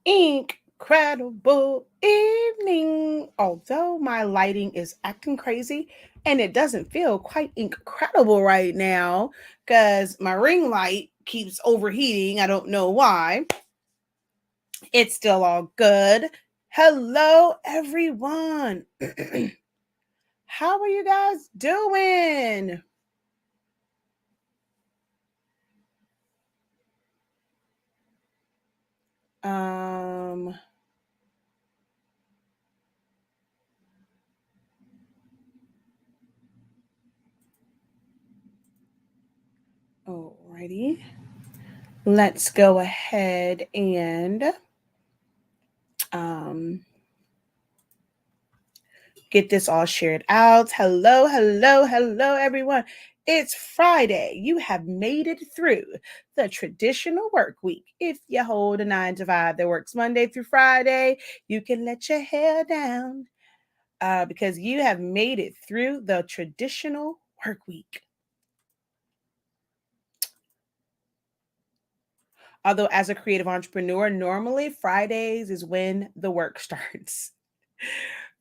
incredible evening. Although my lighting is acting crazy and it doesn't feel quite incredible right now because my ring light keeps overheating. I don't know why. It's still all good. Hello, everyone. How are you guys doing? Um, Alrighty. Let's go ahead and um, get this all shared out. Hello, hello, hello, everyone. It's Friday. You have made it through the traditional work week. If you hold a 9 to 5 that works Monday through Friday, you can let your hair down because you have made it through the traditional work week. Although, as a creative entrepreneur, normally Fridays is when the work starts.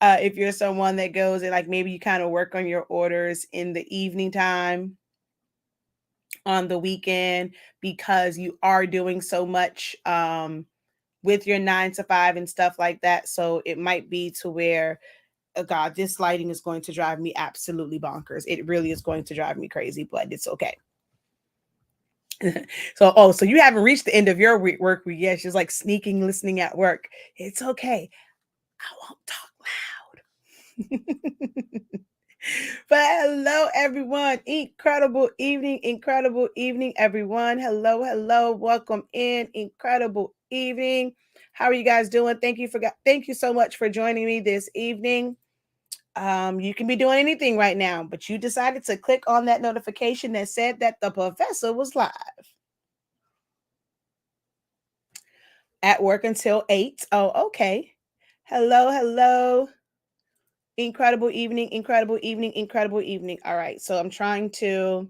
If you're someone that goes and like maybe you kind of work on your orders in the evening time on the weekend because you are doing so much with your 9 to 5 and stuff like that. So it might be to where, oh God, this lighting is going to drive me absolutely bonkers. It really is going to drive me crazy, but it's okay. So you haven't reached the end of your work week yet. She's like sneaking listening at work. It's okay. I won't talk loud. But hello, everyone. Incredible evening, everyone. Hello, hello. Welcome in. Incredible evening. How are you guys doing? Thank you so much for joining me this evening. You can be doing anything right now, but you decided to click on that notification that said that the professor was live at work until 8. Oh, okay. Hello, hello. Incredible evening, incredible evening, incredible evening. All right. So I'm trying to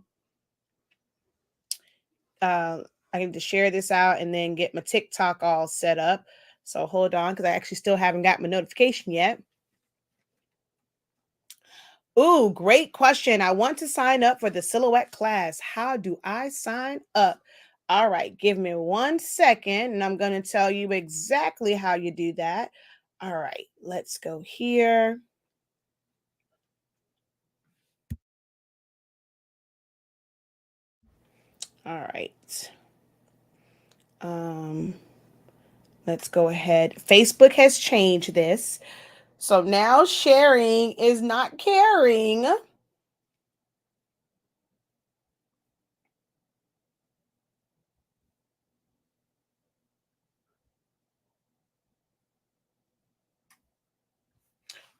I need to share this out and then get my TikTok all set up. So hold on, because I actually still haven't got my notification yet. Ooh, great question. I want to sign up for the silhouette class. How do I sign up? All right, give me 1 second and I'm going to tell you exactly how you do that. All right, let's go here. All right. Um, let's go ahead. Facebook has changed this. So now sharing is not caring.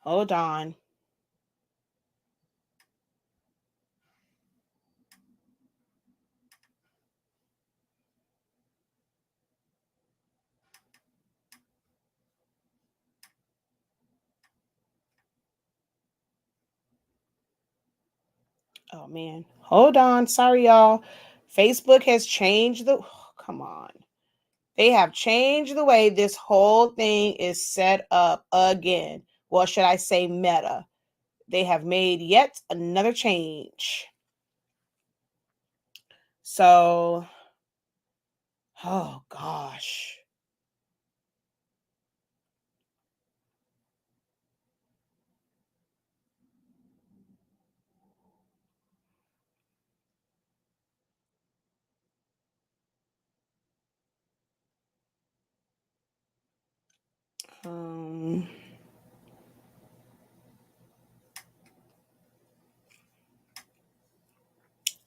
Hold on. Oh man. Hold on. Sorry, y'all. Facebook has changed the come on. They have changed the way this whole thing is set up again. Well, should I say meta? They have made yet another change. So, oh gosh. Um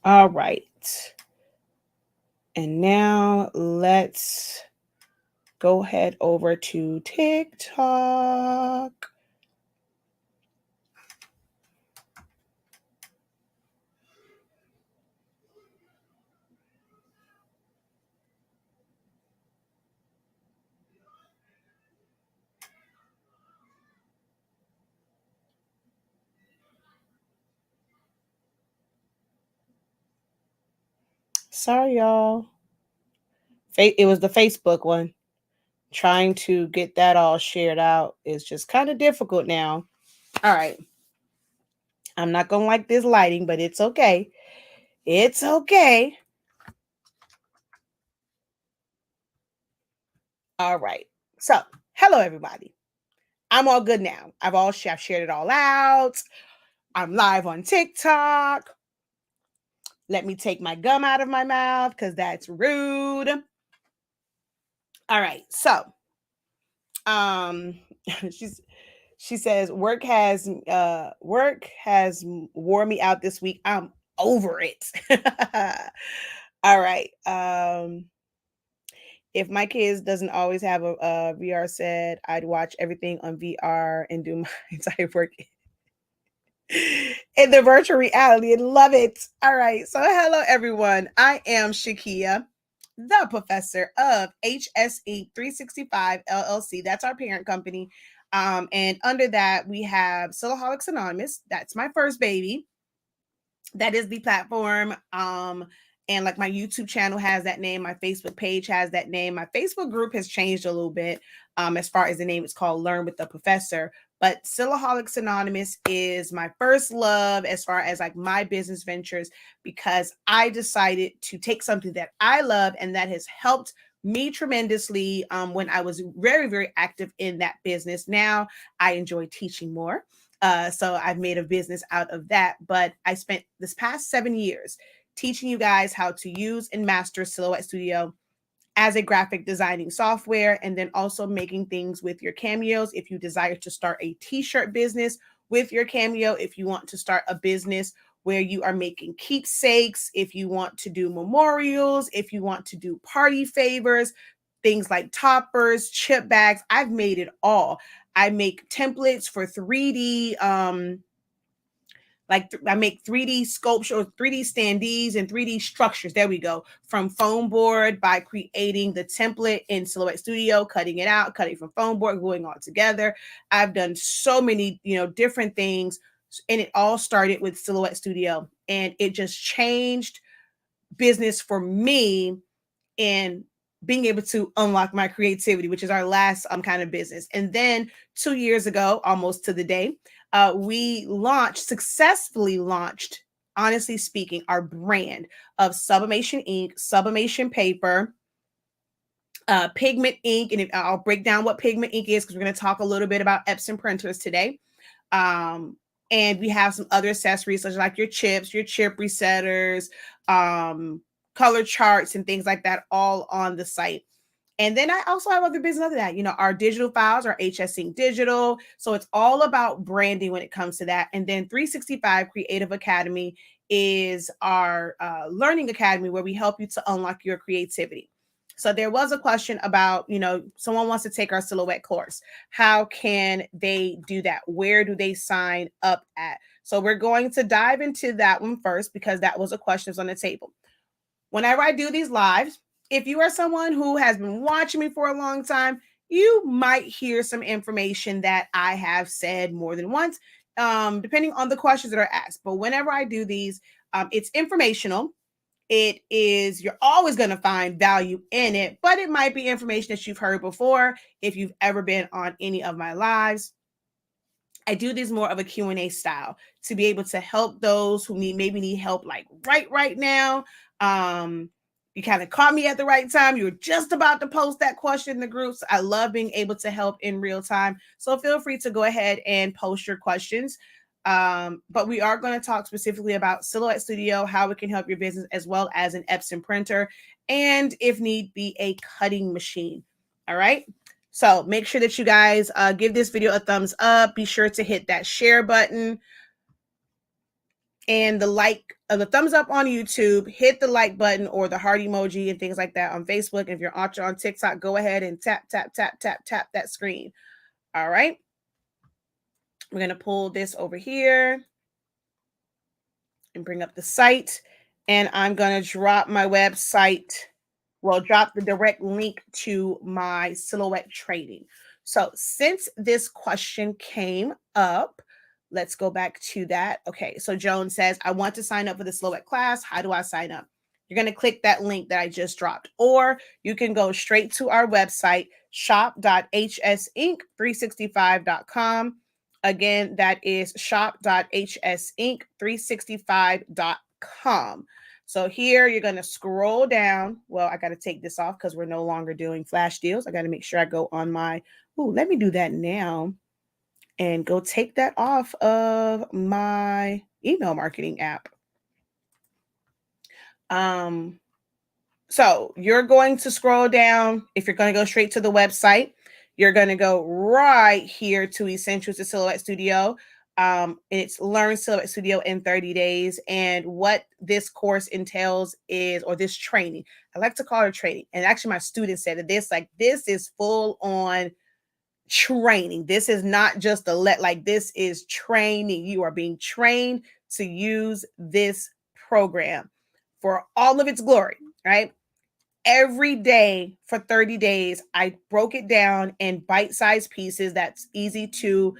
all right. And now let's go head over to TikTok. Sorry, y'all. It was the Facebook one. Trying to get that all shared out is just kind of difficult now. All right. I'm not going to like this lighting, but it's okay. It's okay. All right. So, hello, everybody. I'm all good now. I've shared it all out. I'm live on TikTok. Let me take my gum out of my mouth because that's rude. All right. So, um, she says work has wore me out this week. I'm over it. All right. If my kids doesn't always have a VR set, I'd watch everything on VR and do my entire work in the virtual reality and love it. All right. So hello everyone. I am Shakia, the professor of HSE 365 LLC. That's our parent company. And under that, we have Silaholics Anonymous. That's my first baby. That is the platform. And like my YouTube channel has that name, my Facebook page has that name. My Facebook group has changed a little bit as far as the name. It's called Learn with the Professor. But Silaholics Anonymous is my first love as far as like my business ventures, because I decided to take something that I love and that has helped me tremendously when I was very, very active in that business. Now I enjoy teaching more. So I've made a business out of that. But I spent this past 7 years teaching you guys how to use and master Silhouette Studio as a graphic designing software, and then also making things with your Cameos if you desire to start a t-shirt business with your Cameo, if you want to start a business where you are making keepsakes, if you want to do memorials, if you want to do party favors, things like toppers, chip bags. I've made it all. I make templates for 3D I make 3D sculpture, 3D standees, and 3D structures. There we go. From foam board by creating the template in Silhouette Studio, cutting it out, cutting from foam board, gluing all together. I've done so many, different things, and it all started with Silhouette Studio, and it just changed business for me in being able to unlock my creativity, which is our last kind of business. And then 2 years ago, almost to the day, we successfully launched, honestly speaking, our brand of Sublimation Ink, Sublimation Paper, Pigment Ink. And I'll break down what Pigment Ink is because we're going to talk a little bit about Epson printers today. And we have some other accessories such as like your chips, your chip resetters, color charts and things like that, all on the site. And then I also have other business other than that, our digital files are HS Ink Digital. So it's all about branding when it comes to that. And then 365 Creative Academy is our learning academy where we help you to unlock your creativity. So there was a question about, someone wants to take our Silhouette course. How can they do that? Where do they sign up at? So we're going to dive into that one first because that was a question that's on the table. Whenever I do these lives, if you are someone who has been watching me for a long time, you might hear some information that I have said more than once, depending on the questions that are asked. But whenever I do these, it's informational. You're always going to find value in it, but it might be information that you've heard before if you've ever been on any of my lives. I do these more of a Q&A style to be able to help those who maybe need help like right now. You kind of caught me at the right time. You were just about to post that question in the groups. I love being able to help in real time. So feel free to go ahead and post your questions. But we are going to talk specifically about Silhouette Studio, how it can help your business, as well as an Epson printer, and if need be, a cutting machine. All right. So make sure that you guys give this video a thumbs up. Be sure to hit that share button and the thumbs up on YouTube. Hit the like button or the heart emoji and things like that on Facebook. And if you're on TikTok, go ahead and tap that screen. All right. We're going to pull this over here and bring up the site. And I'm going to drop my website. Drop the direct link to my Silhouette training. So since this question came up, let's go back to that. Okay, so Joan says, I want to sign up for the Silhouette class. How do I sign up? you're going to click that link that I just dropped, or you can go straight to our website, shop.hsinc365.com. Again, that is shop.hsinc365.com. So here you're going to scroll down. Well, I got to take this off because we're no longer doing flash deals. I got to make sure I go on my, let me do that now and go take that off of my email marketing app. So you're going to scroll down. If you're going to go straight to the website, you're going to go right here to Essentials to Silhouette Studio. It's Learn Silhouette Studio in 30 days. And what this course entails is, or this training, I like to call it training. And actually my students said that this is full on training. This is not just this is training. You are being trained to use this program for all of its glory, right? Every day for 30 days, I broke it down in bite-sized pieces that's easy to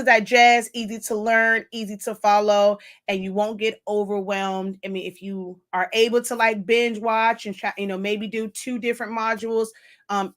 digest, easy to learn, easy to follow, and you won't get overwhelmed. I mean, if you are able to binge watch and try, maybe do 2 different modules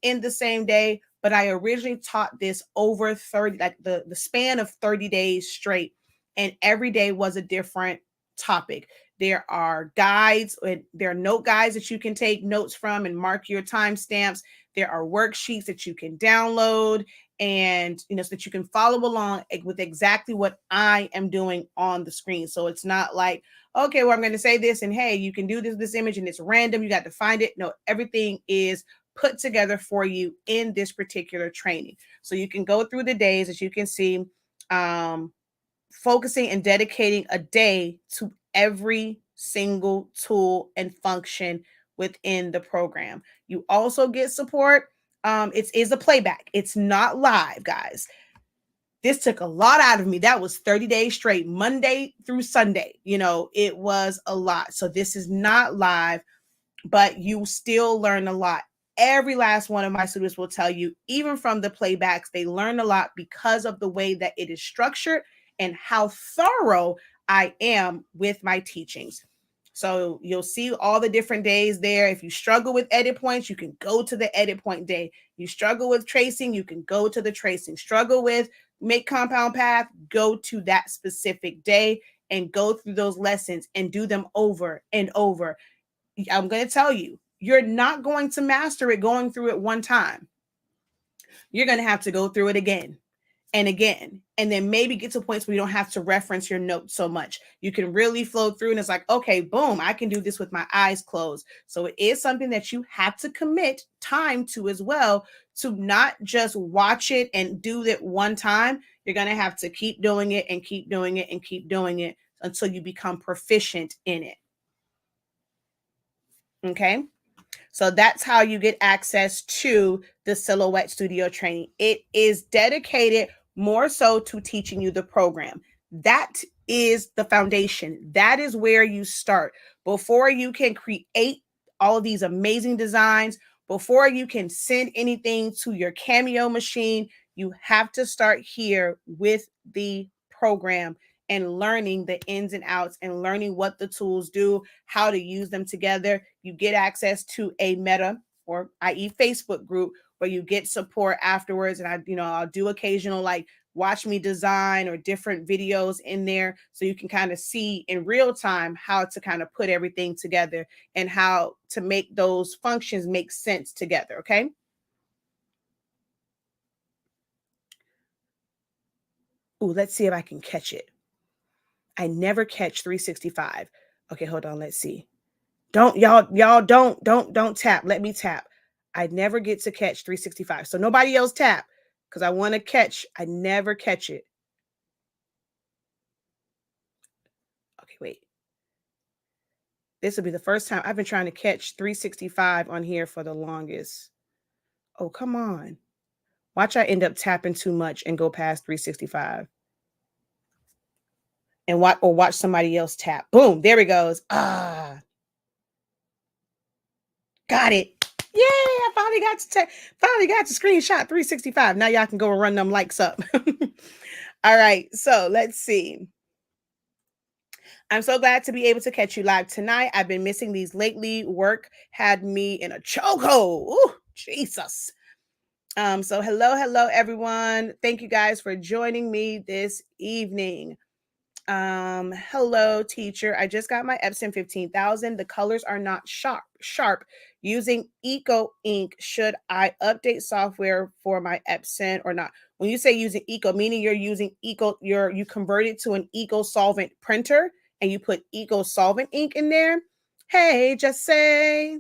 in the same day, but I originally taught this over 30, the span of 30 days straight, and every day was a different topic. There are guides, there are note guides that you can take notes from and mark your timestamps. There are worksheets that you can download and, so that you can follow along with exactly what I am doing on the screen. So it's not like, okay, well, I'm going to say this and hey, you can do this image and it's random. You got to find it. No, everything is put together for you in this particular training. So you can go through the days, as you can see, focusing and dedicating a day to every single tool and function within the program. You also get support. It is a playback. It's not live, guys. This took a lot out of me. That was 30 days straight, Monday through Sunday. It was a lot. So this is not live, but you still learn a lot. Every last one of my students will tell you, even from the playbacks, they learn a lot because of the way that it is structured and how thorough I am with my teachings. So you'll see all the different days there. If you struggle with edit points, you can go to the edit point day. You struggle with tracing, you can go to the tracing. Struggle with make compound path, go to that specific day and go through those lessons and do them over and over. I'm going to tell you, you're not going to master it going through it one time. You're going to have to go through it again and again, and then maybe get to points where you don't have to reference your notes so much. You can really flow through and it's like, okay, boom, I can do this with my eyes closed. So it is something that you have to commit time to as well, to not just watch it and do it one time. You're going to have to keep doing it and keep doing it and keep doing it until you become proficient in it. Okay. So that's how you get access to the Silhouette Studio training. It is dedicated more so to teaching you the program. That is the foundation. That is where you start. Before you can create all of these amazing designs, before you can send anything to your Cameo machine, you have to start here with the program and learning the ins and outs and learning what the tools do, how to use them together. You get access to a Meta, or i.e. Facebook group, where you get support afterwards. And I'll do occasional watch me design or different videos in there, so you can kind of see in real time how to kind of put everything together and how to make those functions make sense together. Okay. Ooh, let's see if I can catch it. I never catch 365. Okay, hold on. Let's see. Don't tap. Let me tap. I never get to catch 365. So nobody else tap, because I want to catch. I never catch it. Okay, wait. This will be the first time. I've been trying to catch 365 on here for the longest. Oh, come on. Watch I end up tapping too much and go past 365. And watch somebody else tap. Boom, there it goes. Got it. Yay, I finally got to screenshot 365. Now y'all can go and run them likes up. All right, so let's see. I'm so glad to be able to catch you live tonight. I've been missing these lately. Work had me in a chokehold. Ooh, Jesus. So hello, everyone. Thank you guys for joining me this evening. Hello, teacher. I just got my Epson 15,000. The colors are not sharp. Using Eco Ink, should I update software for my Epson or not? When you say using Eco, meaning you're using Eco, you convert it to an Eco solvent printer and you put Eco solvent ink in there. Hey, just say,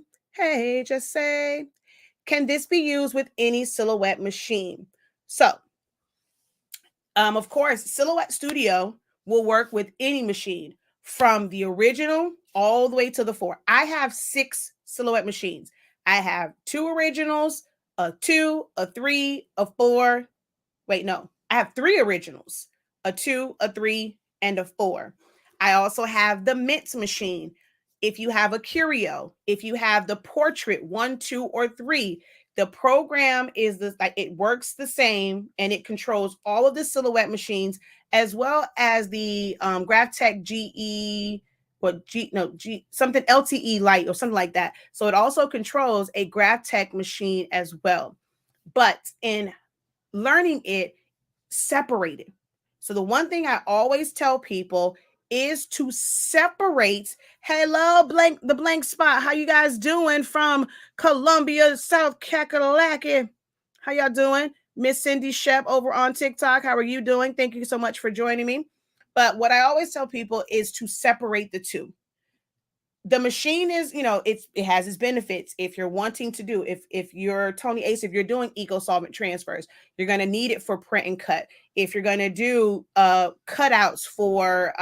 can this be used with any Silhouette machine? So, of course, Silhouette Studio will work with any machine from the original all the way to the 4. I have 6 Silhouette machines. I have 2 originals, a 2, a 3, a 4. Wait, no. I have 3 originals, a 2, a 3, and a 4. I also have the Mint machine. If you have a Curio, if you have the Portrait 1, 2, or 3, the program is it works the same and it controls all of the Silhouette machines as well as the GraphTech GE something LTE Lite or something like that. So it also controls a GraphTech machine as well. But in learning it, separated. So the one thing I always tell people is to separate. Hello, the blank spot. How you guys doing from Columbia, South Kakalaki? How y'all doing? Miss Cindy Shep over on TikTok. How are you doing? Thank you so much for joining me. But what I always tell people is to separate the two. The machine is, it has its benefits. If you're wanting to do, if you're Tony Ace, if you're doing eco solvent transfers, you're going to need it for print and cut. If you're going to do cutouts for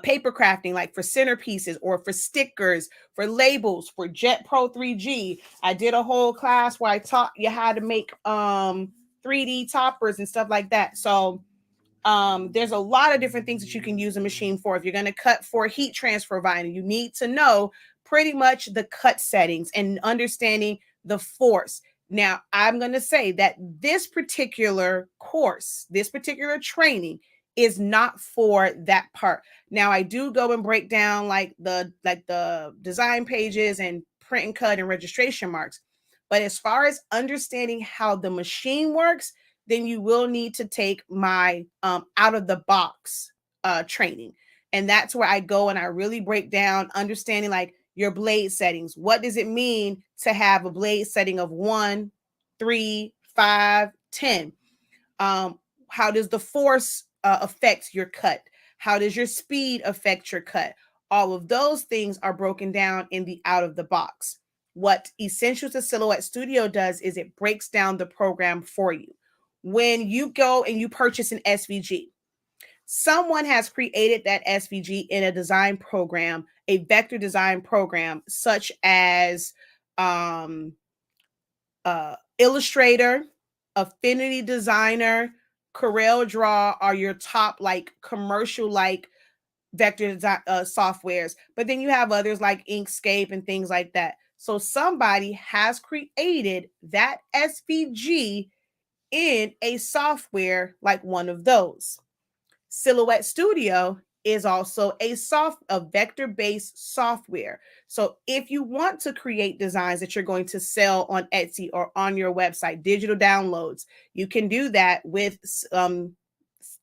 paper crafting, like for centerpieces or for stickers, for labels, for Jet Pro 3G, I did a whole class where I taught you how to make 3D toppers and stuff like that. So there's a lot of different things that you can use a machine for. If you're going to cut for heat transfer vinyl, you need to know pretty much the cut settings and understanding the force. Now, I'm going to say that this particular course, this particular training is not for that part. Now, I do go and break down like the design pages and print and cut and registration marks. But as far as understanding how the machine works, then you will need to take my out of the box training. And that's where I go and I really break down understanding like your blade settings. What does it mean to have a blade setting of 1, 3, 5, 10? How does the force affect your cut? How does your speed affect your cut? All of those things are broken down in the out of the box. What Essentials to Silhouette Studio does is it breaks down the program for you. When you go and you purchase an SVG, someone has created that SVG in a design program, a vector design program, such as Illustrator, Affinity Designer, Corel Draw are your top like commercial like vector design softwares. But then you have others like Inkscape and things like that. So somebody has created that SVG in a software like one of those. Silhouette Studio is also a vector-based software. So if you want to create designs that you're going to sell on Etsy or on your website, digital downloads, you can do that with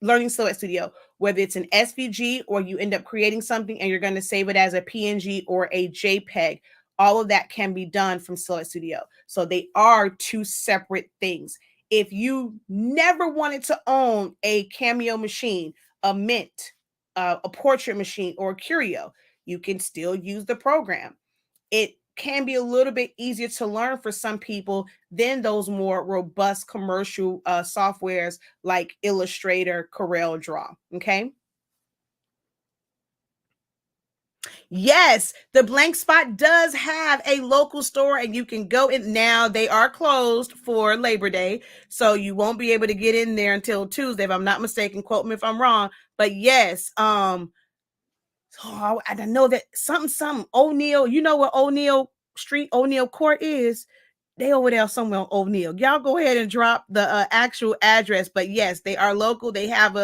Learning Silhouette Studio, whether it's an SVG or you end up creating something and you're going to save it as a PNG or a JPEG. All of that can be done from Silhouette Studio. So they are two separate things. If you never wanted to own a Cameo machine, a Mint, a Portrait machine, or a Curio, you can still use the program. It can be a little bit easier to learn for some people than those more robust commercial softwares like Illustrator, Corel Draw. Okay. Yes, the Blank Spot does have a local store and you can go in now. They are closed for Labor Day, so you won't be able to get in there until Tuesday, if I'm not mistaken. Quote me if I'm wrong. But yes, I know that something O'Neill, you know what O'Neill Street, O'Neill Court is? They over there somewhere on O'Neill. Y'all go ahead and drop the actual address. But yes, they are local. They have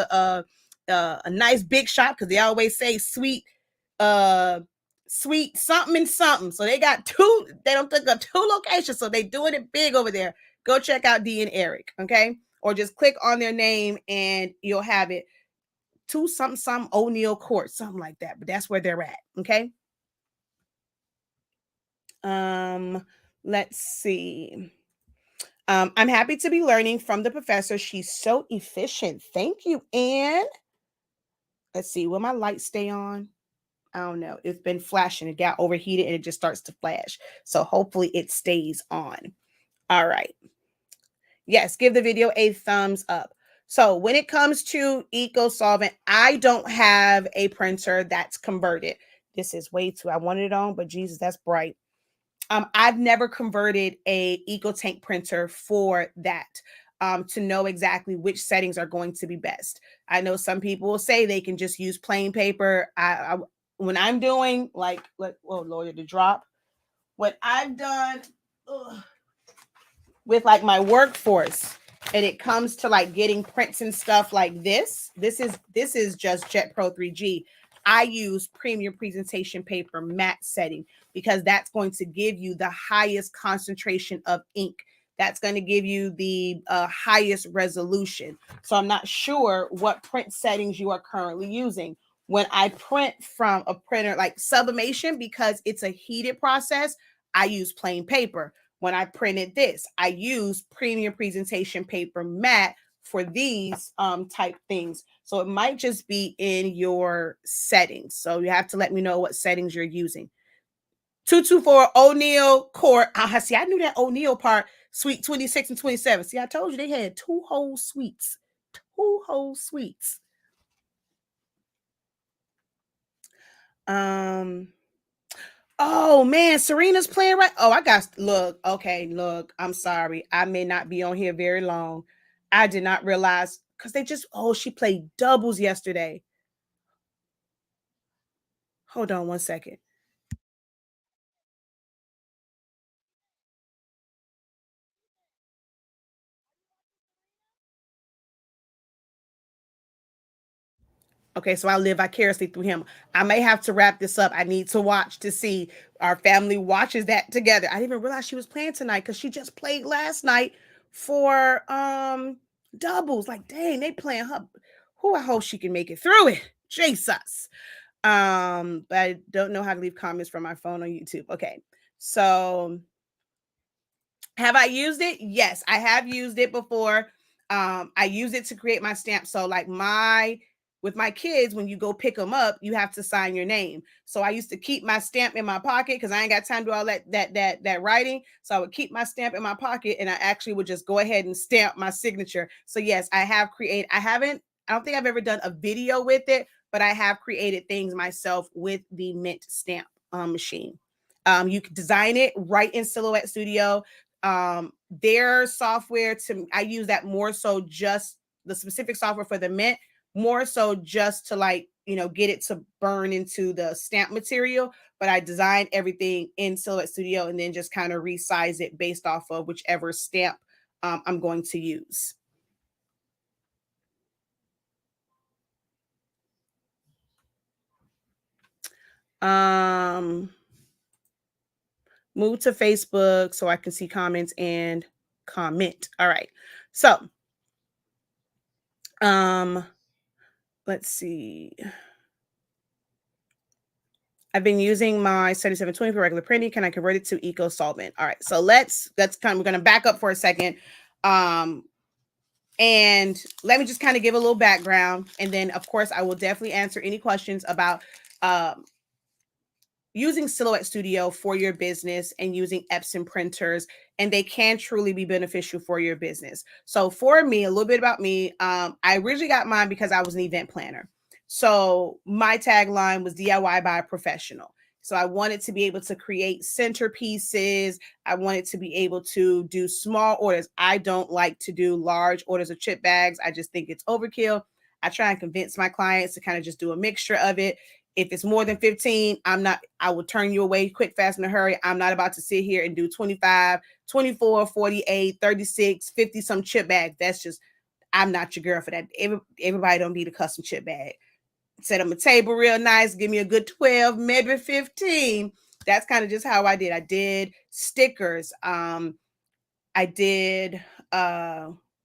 a nice big shop, because they always say uh sweet something and something. So they got two, they don't think of two locations, so they doing it big over there. Go check out D and Eric, okay? Or just click on their name and you'll have it. Two something something O'Neill Court, something like that. But that's where they're at, okay? Let's see. I'm happy to be learning from the professor. She's so efficient. Thank you, Anne. Let's see. Will my light stay on? I don't know. It's been flashing. It got overheated and it just starts to flash. So hopefully it stays on. All right. Yes, give the video a thumbs up. So when it comes to Eco Solvent, I don't have a printer that's converted. This is way too, I wanted it on, but Jesus, that's bright. I've never converted a EcoTank printer for that, to know exactly which settings are going to be best. I know some people will say they can just use plain paper. When I'm doing like oh Lord, the drop. What I've done with like my workforce, and it comes to like getting prints and stuff like this. This is just Jet Pro 3G. I use premium presentation paper matte setting because that's going to give you the highest concentration of ink. That's going to give you the highest resolution. So I'm not sure what print settings you are currently using. When I print from a printer like Sublimation, because it's a heated process, I use plain paper. When I printed this, I use premium presentation paper matte for these type things. So it might just be in your settings. So you have to let me know what settings you're using. 224 O'Neill Court. See, I knew that O'Neill part, suite 26 and 27. See, I told you they had two whole suites. Two whole suites. Oh man, Serena's playing right. Oh, I got look. Okay, look. I'm sorry. I may not be on here very long. I did not realize because they just she played doubles yesterday. Hold on one second. Okay, so I live vicariously through him. I may have to wrap this up. I need to watch to see our family watches that together. I didn't even realize she was playing tonight because she just played last night for doubles. Like, dang, they playing her. Who I hope she can make it through it. Jesus. But I don't know how to leave comments from my phone on YouTube. Okay, so have I used it? Yes, I have used it before. I use it to create my stamp. So like with my kids, when you go pick them up, you have to sign your name. So I used to keep my stamp in my pocket because I ain't got time to do all that writing. So I would keep my stamp in my pocket and I actually would just go ahead and stamp my signature. So yes, I have created, I don't think I've ever done a video with it, but I have created things myself with the Mint stamp machine. You can design it right in Silhouette Studio. Their software, I use that more so just the specific software for the Mint, more so just to like, get it to burn into the stamp material. But I designed everything in Silhouette Studio and then just kind of resize it based off of whichever stamp I'm going to use. Move to Facebook so I can see comments and comment. All right. So, let's see. I've been using my 7720 for regular printing. Can I convert it to Eco Solvent? All right. So we're going to back up for a second. And let me just kind of give a little background. And then of course I will definitely answer any questions about, using Silhouette Studio for your business and using Epson printers, and they can truly be beneficial for your business. So for me, a little bit about me, I originally got mine because I was an event planner. So my tagline was DIY by a professional. So I wanted to be able to create centerpieces. I wanted to be able to do small orders. I don't like to do large orders of chip bags. I just think it's overkill. I try and convince my clients to kind of just do a mixture of it. If it's more than 15, I will turn you away quick, fast, in a hurry. I'm not about to sit here and do 25, 24, 48, 36, 50 some chip bags. I'm not your girl for that. Everybody don't need a custom chip bag. Set them a table real nice, give me a good 12, maybe 15. That's kind of just how I did. I did stickers. I did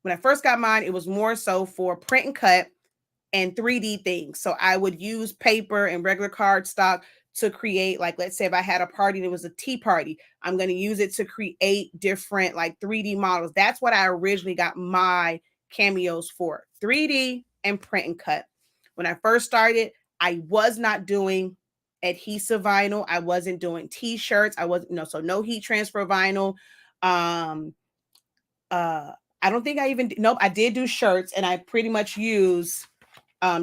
when I first got mine, it was more so for print and cut and 3D things. So I would use paper and regular cardstock to create, like, let's say if I had a party and it was a tea party, I'm going to use it to create different like 3D models. That's what I originally got my cameos for, 3D and print and cut. When I first started, I was not doing adhesive vinyl. I wasn't doing t-shirts. I wasn't, no, so no heat transfer vinyl. Um, I don't think I even, nope, I did do shirts, and I pretty much use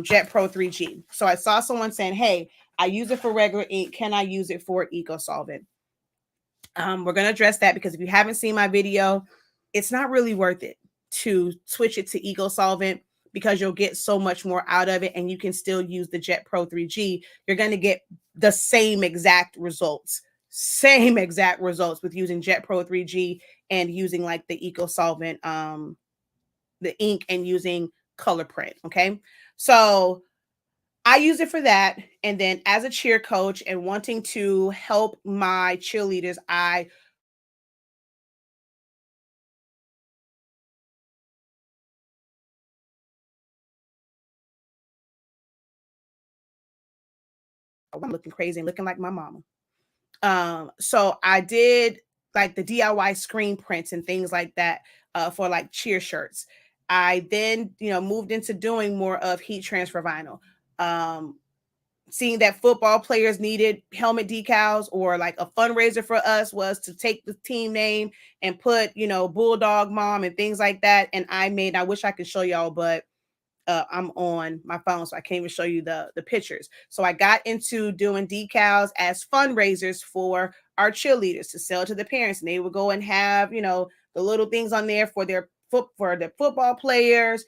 Jet Pro 3G. So I saw someone saying, hey, I use it for regular ink. Can I use it for eco solvent? We're going to address that, because if you haven't seen my video, it's not really worth it to switch it to eco solvent, because you'll get so much more out of it, and you can still use the Jet Pro 3G. You're going to get the same exact results with using Jet Pro 3G and using like the eco solvent, the ink, and using color print. Okay. So I use it for that. And then as a cheer coach and wanting to help my cheerleaders, I'm looking crazy and looking like my mama. So I did like the DIY screen prints and things like that for like cheer shirts. I then, moved into doing more of heat transfer vinyl. Um, Seeing that football players needed helmet decals, or like a fundraiser for us was to take the team name and put, Bulldog Mom and things like that. And I wish I could show y'all, but I'm on my phone, so I can't even show you the pictures. So I got into doing decals as fundraisers for our cheerleaders to sell to the parents, and they would go and have, the little things on there for for the football players.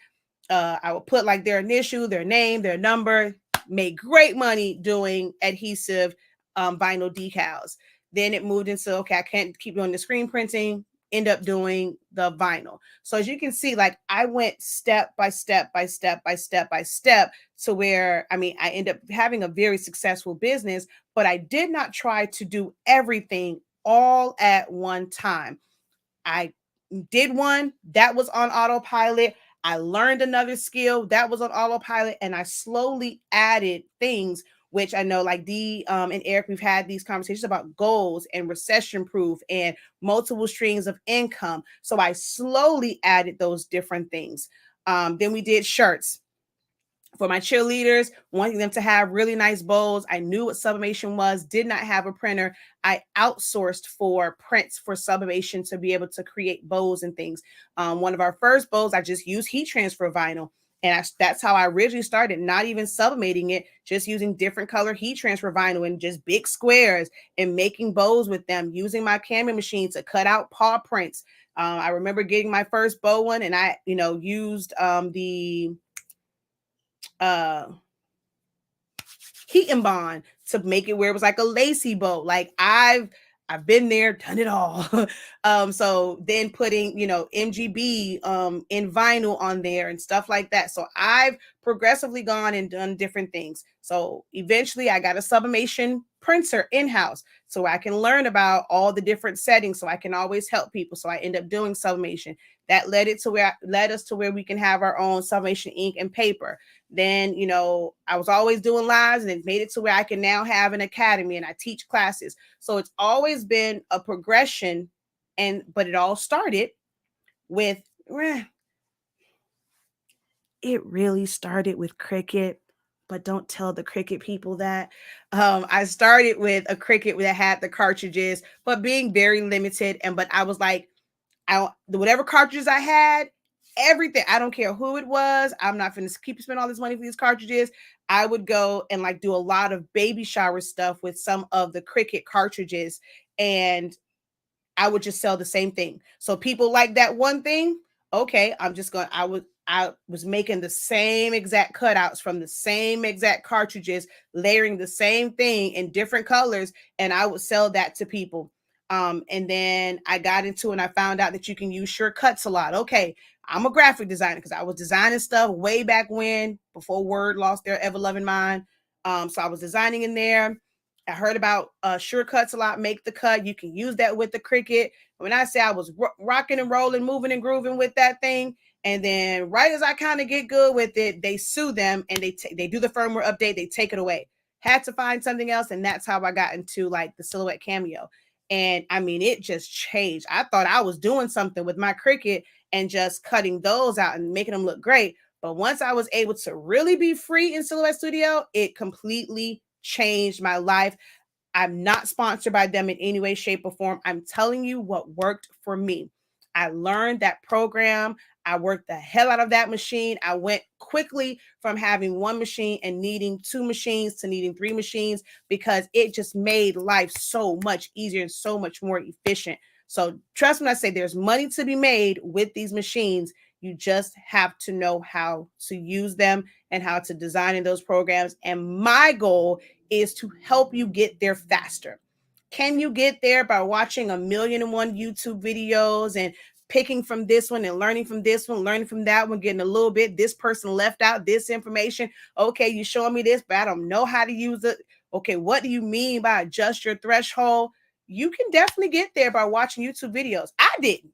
I would put like their initial, their name, their number. Made great money doing adhesive vinyl decals. Then it moved into, okay, I can't keep doing the screen printing, end up doing the vinyl. So as you can see, like I went step by step by step by step by step to where, I end up having a very successful business, but I did not try to do everything all at one time. I did one that was on autopilot. I learned another skill that was on autopilot, and I slowly added things, which I know like Dee and Eric, we've had these conversations about goals and recession proof and multiple streams of income. So I slowly added those different things. Then we did shirts for my cheerleaders, wanting them to have really nice bows. I knew what Sublimation was, did not have a printer. I outsourced for prints for Sublimation to be able to create bows and things. One of our first bows, I just used heat transfer vinyl. And that's how I originally started, not even sublimating it, just using different color heat transfer vinyl and just big squares and making bows with them, using my Cameo machine to cut out paw prints. I remember getting my first bow one, and I, used the heat and bond to make it where it was like a lacy bow. Like I've been there, done it all. So then putting, MGB in vinyl on there and stuff like that. So I've progressively gone and done different things. So eventually I got a Sublimation printer in-house so I can learn about all the different settings so I can always help people. So I end up doing Sublimation. That led us to where we can have our own Sublimation ink and paper. Then, I was always doing lives, and it made it to where I can now have an academy and I teach classes. So it's always been a progression, but it all started with, it really started with Cricut, but don't tell the Cricut people that. I started with a Cricut that had the cartridges, but being very limited. But I was like, whatever cartridges I had, everything, I don't care who it was, I'm not going to keep spending all this money for these cartridges. I would go and like do a lot of baby shower stuff with some of the Cricut cartridges, and I would just sell the same thing. So people like that one thing. Okay, I was making the same exact cutouts from the same exact cartridges, layering the same thing in different colors, and I would sell that to people. And then I got into and I found out that you can use shortcuts a lot. Okay, I'm a graphic designer because I was designing stuff way back when, before Word lost their ever loving mind. So I was designing in there. I heard about shortcuts a lot. Make the cut. You can use that with the Cricut. When I say I was rocking and rolling, moving and grooving with that thing, and then right as I kind of get good with it, they sue them and they do the firmware update. They take it away. Had to find something else, and that's how I got into like the Silhouette Cameo. And I mean, it just changed. I thought I was doing something with my Cricut and just cutting those out and making them look great. But once I was able to really be free in Silhouette Studio, it completely changed my life. I'm not sponsored by them in any way, shape, or form. I'm telling you what worked for me. I learned that program. I worked the hell out of that machine. I went quickly from having one machine and needing two machines to needing three machines because it just made life so much easier and so much more efficient. So trust me when I say there's money to be made with these machines. You just have to know how to use them and how to design in those programs. And my goal is to help you get there faster. Can you get there by watching 1,000,001 YouTube videos and picking from this one and learning from this one, learning from that one, getting a little bit, this person left out this information. Okay, you showing me this, but I don't know how to use it. Okay, what do you mean by adjust your threshold? You can definitely get there by watching YouTube videos. I didn't.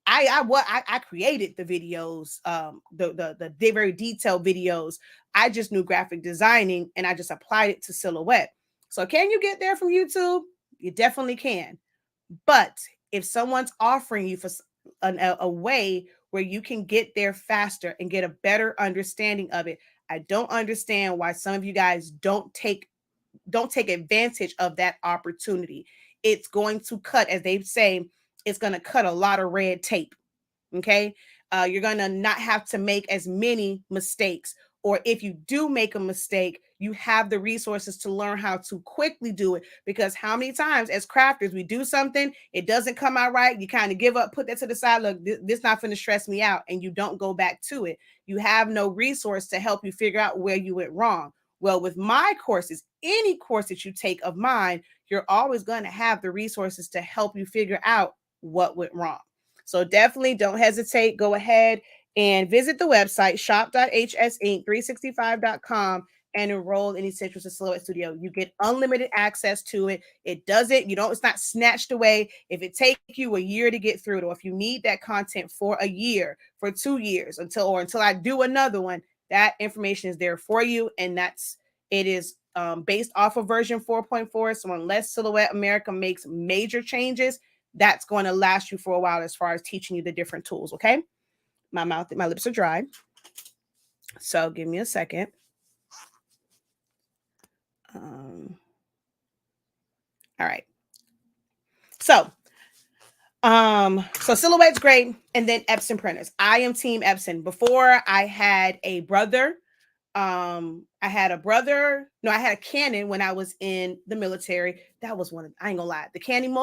I created the videos, the very detailed videos. I just knew graphic designing and I just applied it to Silhouette. So can you get there from YouTube? You definitely can. But if someone's offering you for a way where you can get there faster and get a better understanding of it, I don't understand why some of you guys don't take advantage of that opportunity. It's going to cut, as they say, it's going to cut a lot of red tape. Okay. You're going to not have to make as many mistakes. Or if you do make a mistake, you have the resources to learn how to quickly do it. Because how many times as crafters, we do something, it doesn't come out right. You kind of give up, put that to the side. Look, this not going to stress me out. And you don't go back to it. You have no resource to help you figure out where you went wrong. Well, with my courses, any course that you take of mine, you're always going to have the resources to help you figure out what went wrong. So definitely don't hesitate. Go ahead and visit the website shop.hsinc365.com and enroll in Essentials of Silhouette Studio. You get unlimited access to it. It's not snatched away. If it takes you a year to get through it, or if you need that content for a year, for 2 years, until I do another one, that information is there for you. And it is based off of version 4.4. So unless Silhouette America makes major changes, that's going to last you for a while as far as teaching you the different tools. Okay. My lips are dry. So give me a second. All right. So Silhouette's great. And then Epson printers. I am team Epson. Before I had a brother. I had a Canon when I was in the military. That was I ain't gonna lie, the Canon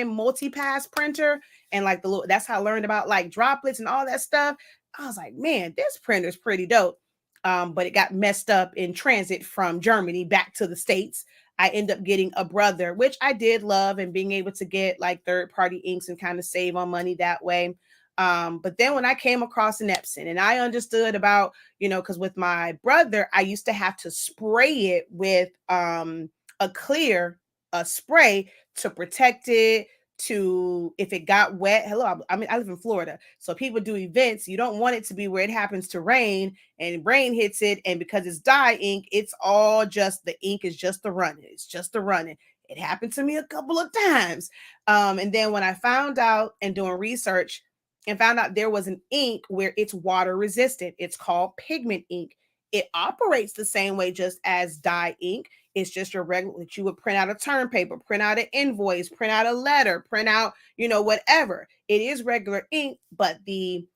multi-pass printer, and like that's how I learned about like droplets and all that stuff. I was like, man, this printer's pretty dope. But it got messed up in transit from Germany back to the States. I end up getting a brother, which I did love, and being able to get like third-party inks and kind of save on money that way. But then when I came across an Epson and I understood about, because with my brother, I used to have to spray it with a clear spray to protect it, to if it got wet. Hello, I mean, I live in Florida. So people do events. You don't want it to be where it happens to rain and rain hits it. And because it's dye ink, it's all just the ink is just the running. It's just the running. It happened to me a couple of times. And then when I found out and doing research, and found out there was an ink where it's water resistant. It's called Pigment Ink. It operates the same way just as dye ink. It's just your regular that you would print out a term paper, print out an invoice, print out a letter, print out, whatever. It is regular ink, but the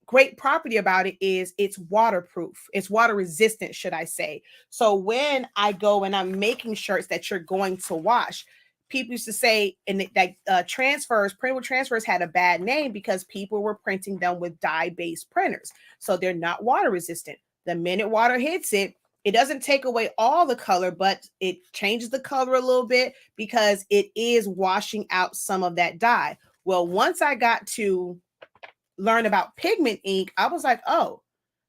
great property about it is it's waterproof. It's water resistant, should I say. So when I go and I'm making shirts that you're going to wash, people used to say, and that printable transfers had a bad name because people were printing them with dye-based printers. So they're not water resistant. The minute water hits it, It doesn't take away all the color, but it changes the color a little bit because it is washing out some of that dye. Well, once I got to learn about pigment ink, I was like, oh,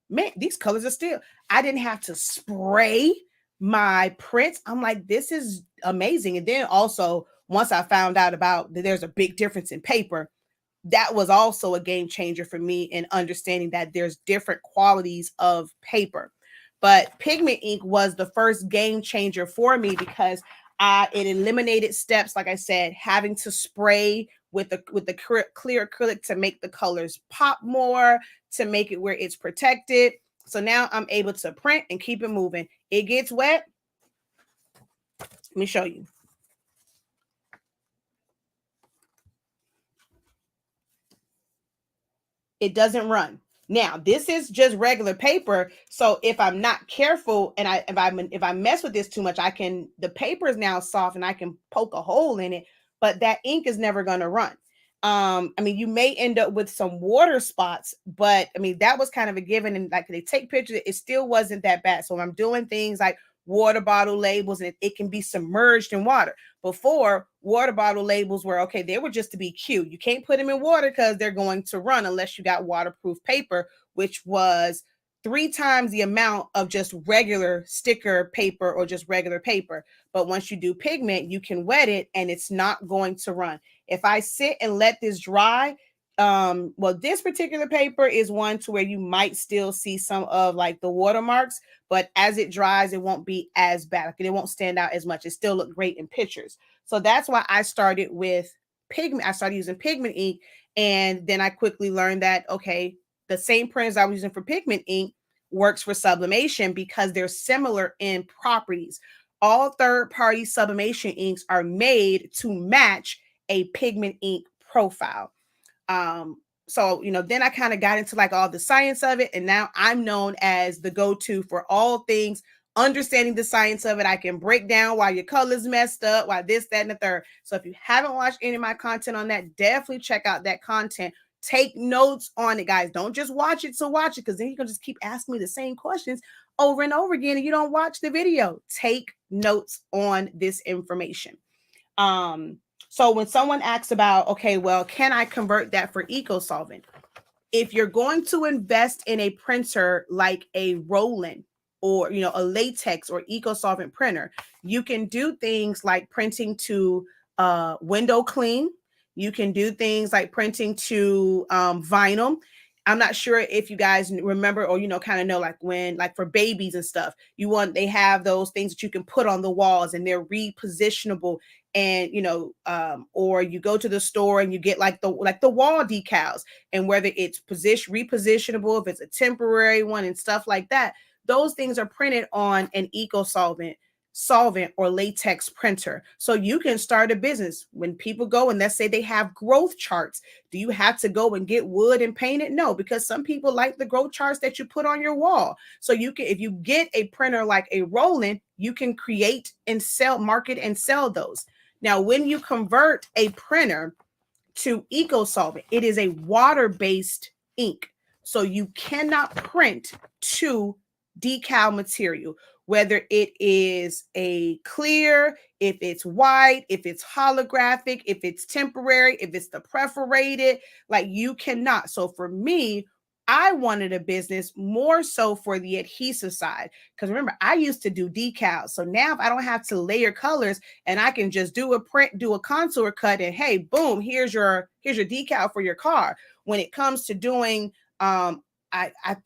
man, these colors are still, I didn't have to spray my prints. I'm like, this is amazing. And then also, once I found out about that there's a big difference in paper, that was also a game changer for me in understanding that there's different qualities of paper. But pigment ink was the first game changer for me because it eliminated steps, like I said, having to spray with the clear acrylic to make the colors pop more, to make it where it's protected. So now I'm able to print and keep it moving. It gets wet. Let me show you. It doesn't run. Now, this is just regular paper. So if I'm not careful and if I mess with this too much, the paper is now soft and I can poke a hole in it, but that ink is never going to run. I mean, you may end up with some water spots, but I mean, that was kind of a given. And like they take pictures, it still wasn't that bad. So I'm doing things like water bottle labels and it can be submerged in water. Before, water bottle labels were okay, they were just to be cute. You can't put them in water because they're going to run unless you got waterproof paper, which was 3 times the amount of just regular sticker paper or just regular paper. But once you do pigment, you can wet it and it's not going to run. If I sit and let this dry, well, this particular paper is one to where you might still see some of like the watermarks, but as it dries, it won't be as bad. Like, it won't stand out as much. It still look great in pictures. So that's why I started with pigment. I started using pigment ink, and then I quickly learned that, okay, the same printers I was using for pigment ink works for sublimation because they're similar in properties. All third-party sublimation inks are made to match a pigment ink profile. So, then I kind of got into like all the science of it. And now I'm known as the go-to for all things understanding the science of it. I can break down why your color's messed up, why this, that, and the third. So if you haven't watched any of my content on that, definitely check out that content. Take notes on it, guys. Don't just watch it to watch it, because then you can just keep asking me the same questions over and over again and you don't watch the video. Take notes on this information. So when someone asks about, okay, well, can I convert that for eco-solvent? If you're going to invest in a printer like a Roland or, a latex or eco-solvent printer, you can do things like printing to window clean. You can do things like printing to vinyl. I'm not sure if you guys remember or, kind of know, like when, like for babies and stuff, they have those things that you can put on the walls and they're repositionable. And, or you go to the store and you get like the wall decals, and whether it's repositionable, if it's a temporary one and stuff like that, those things are printed on an solvent or latex printer. So you can start a business. When people go and let's say they have growth charts, do you have to go and get wood and paint it? No, because some people like the growth charts that you put on your wall. So if you get a printer like a Roland, you can create and market and sell those. Now, when you convert a printer to eco-solvent, it is a water-based ink. So you cannot print to decal material, whether it is a clear, if it's white, if it's holographic, if it's temporary, if it's the perforated, like you cannot. So for me, I wanted a business more so for the adhesive side. Because remember, I used to do decals. So now if I don't have to layer colors and I can just do a print, do a contour cut, and hey, boom, here's your decal for your car. When it comes to doing, I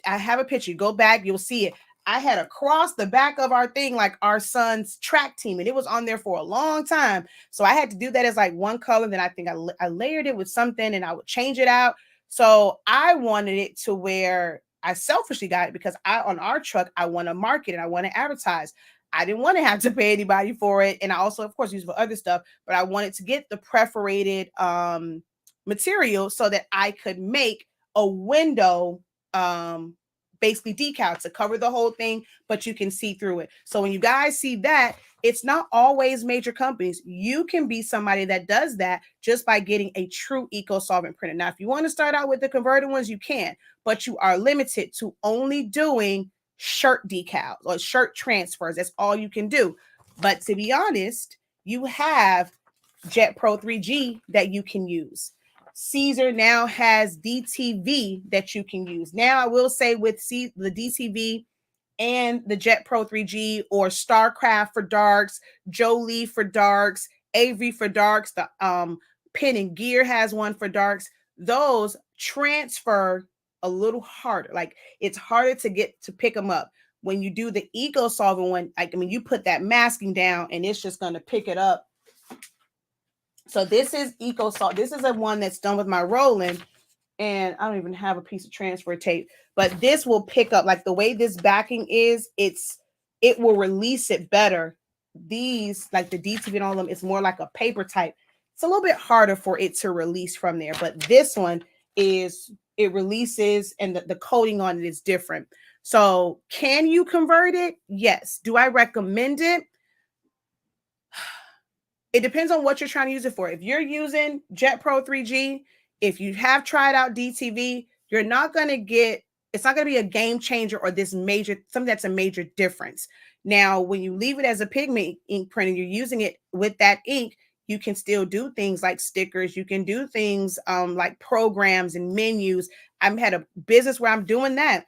have a picture. Go back, you'll see it. I had across the back of our thing, like our son's track team, and it was on there for a long time. So I had to do that as like one color. Then I think I layered it with something and I would change it out. So I wanted it to where I selfishly got it because on our truck, I want to market and I want to advertise. I didn't want to have to pay anybody for it. And I also, of course, use it for other stuff, but I wanted to get the perforated material so that I could make a window basically decal to cover the whole thing, but you can see through it. So when you guys see that, it's not always major companies. You can be somebody that does that just by getting a true eco-solvent printer. Now, if you want to start out with the converted ones, you can, but you are limited to only doing shirt decals or shirt transfers. That's all you can do. But to be honest, you have Jet Pro 3G that you can use. Caesar now has DTV that you can use. Now, I will say with the DTV and the Jet Pro 3G, or StarCraft for darks, Jolie for darks, Avery for darks, the Pen and Gear has one for darks. Those transfer a little harder. Like, it's harder to get to pick them up. When you do the Eco Solvent one, like, I mean, you put that masking down and it's just going to pick it up. So this is Eco Salt. This is a one that's done with my rolling, and I don't even have a piece of transfer tape, but this will pick up, like the way this backing is, it will release it better. These, like the DTV and all of them, it's more like a paper type. It's a little bit harder for it to release from there, but this one it releases, and the coating on it is different. So can you convert it? Yes. Do I recommend it? It depends on what you're trying to use it for. If you're using Jet Pro 3G, if you have tried out DTV, you're not going to get, it's not going to be a game changer or this major, something that's a major difference. Now, when you leave it as a pigment ink printer, you're using it with that ink, you can still do things like stickers. You can do things like programs and menus. I've had a business where I'm doing that.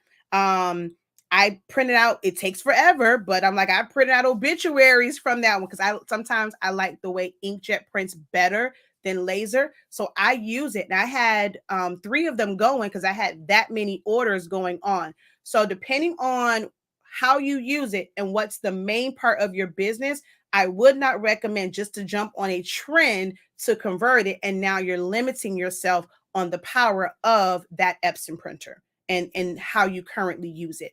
I printed out, it takes forever, but I'm like, I printed out obituaries from that one because sometimes I like the way inkjet prints better than laser. So I use it. And I had 3 of them going because I had that many orders going on. So depending on how you use it and what's the main part of your business, I would not recommend just to jump on a trend to convert it. And now you're limiting yourself on the power of that Epson printer and how you currently use it.